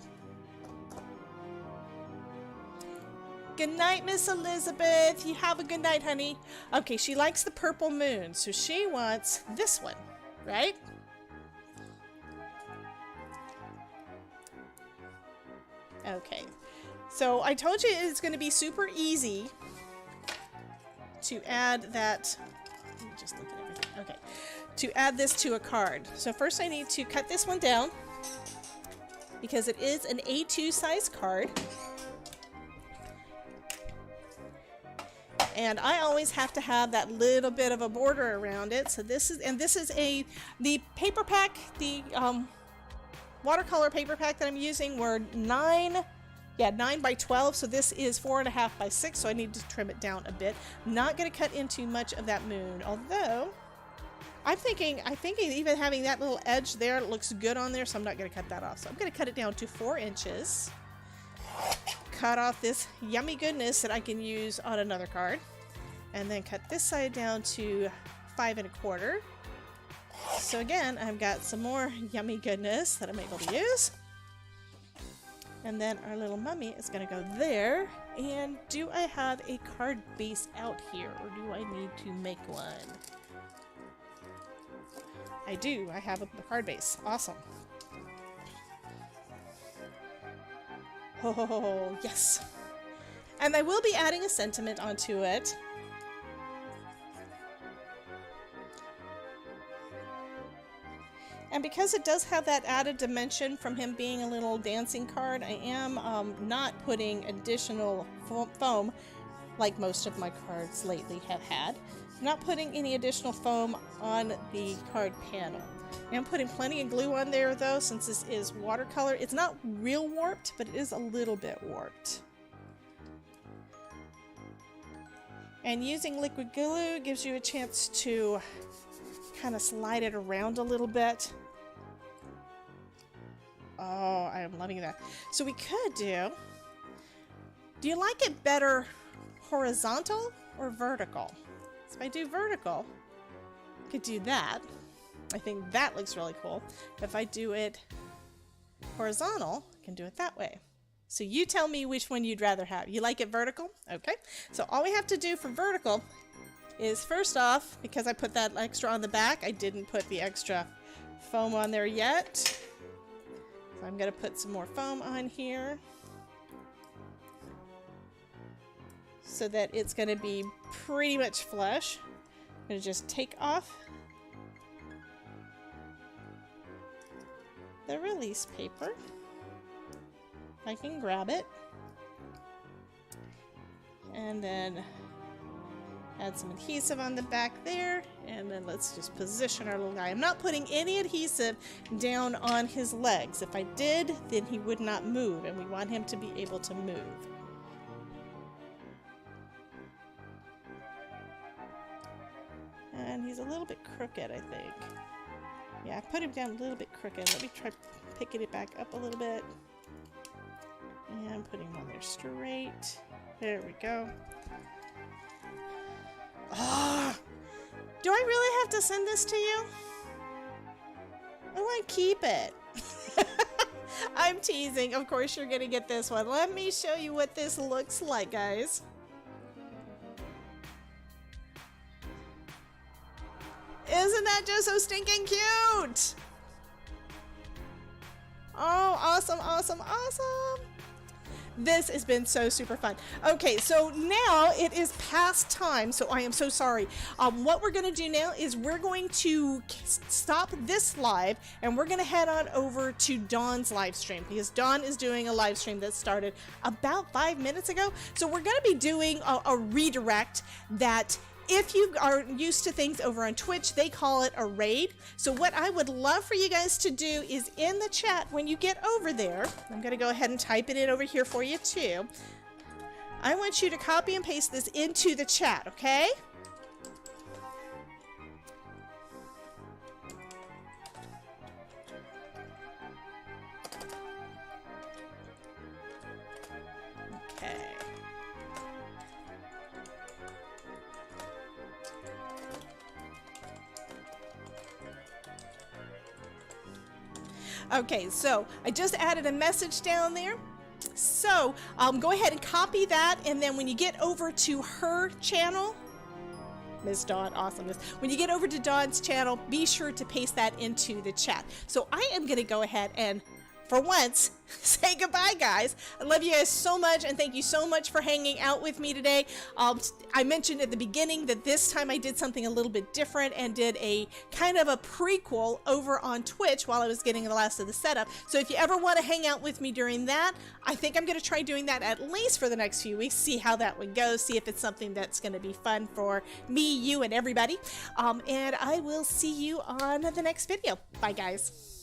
Good night, Miss Elizabeth. You have a good night, honey. Okay, she likes the purple moon, so she wants this one, right? Okay, so I told you it's going to be super easy to add that. Let me just look at everything. Okay. To add this to a card. So first I need to cut this one down. because it is an A2 size card. And I always have to have that little bit of a border around it. So this is, and this is the paper pack, the watercolor paper pack that I'm using were 9 by 12. So this is 4.5 by 6. So I need to trim it down a bit. Not going to cut into much of that moon, although I'm thinking even having that little edge there looks good on there. So I'm not going to cut that off. So I'm going to cut it down to 4 inches. Cut off this yummy goodness that I can use on another card, and then cut this side down to 5 1/4. So again, I've got some more yummy goodness that I'm able to use. And then our little mummy is going to go there. And do I have a card base out here, or do I need to make one? I do. I have a card base. Awesome. Oh, yes. And I will be adding a sentiment onto it. And because it does have that added dimension from him being a little dancing card, I am not putting additional foam like most of my cards lately have had. I'm not putting any additional foam on the card panel. I'm putting plenty of glue on there though, since this is watercolor. It's not real warped, but it is a little bit warped. And using liquid glue gives you a chance to kind of slide it around a little bit. Oh, I am loving that. So we could do you like it better horizontal or vertical? So if I do vertical, I could do that. I think that looks really cool. If I do it horizontal, I can do it that way. So you tell me which one you'd rather have. You like it vertical? Okay. So all we have to do for vertical is, first off, because I put that extra on the back, I didn't put the extra foam on there yet. So I'm going to put some more foam on here so that it's going to be pretty much flush. I'm going to just take off the release paper. I can grab it and then add some adhesive on the back there, and then let's just position our little guy. I'm not putting any adhesive down on his legs. If I did, then he would not move, and we want him to be able to move. And he's a little bit crooked, I think. Yeah, I put him down a little bit crooked. Let me try picking it back up a little bit. And putting him on there straight. There we go. Oh, do I really have to send this to you? I want to keep it. I'm teasing. Of course you're going to get this one. Let me show you what this looks like, guys. Isn't that just so stinking cute? Oh, awesome, awesome, awesome. This has been so super fun. Okay, so now it is past time, so I am so sorry. What we're going to do now is we're going to stop this live, and we're going to head on over to Dawn's live stream, because Dawn is doing a live stream that started about 5 minutes ago. So we're going to be doing a redirect that, if you are used to things over on Twitch, they call it a raid. So what I would love for you guys to do is, in the chat, when you get over there, I'm going to go ahead and type it in over here for you too. I want you to copy and paste this into the chat, okay? Okay. Okay, so I just added a message down there. So go ahead and copy that, and then when you get over to her channel, Miss Dawn, awesomeness. When you get over to Dawn's channel, be sure to paste that into the chat. So I am going to go ahead and for once, say goodbye, guys. I love you guys so much, and thank you so much for hanging out with me today. I mentioned at the beginning that this time I did something a little bit different and did a kind of a prequel over on Twitch while I was getting the last of the setup. So if you ever want to hang out with me during that, I think I'm going to try doing that at least for the next few weeks, see how that would go, see if it's something that's going to be fun for me, you, and everybody. And I will see you on the next video. Bye, guys.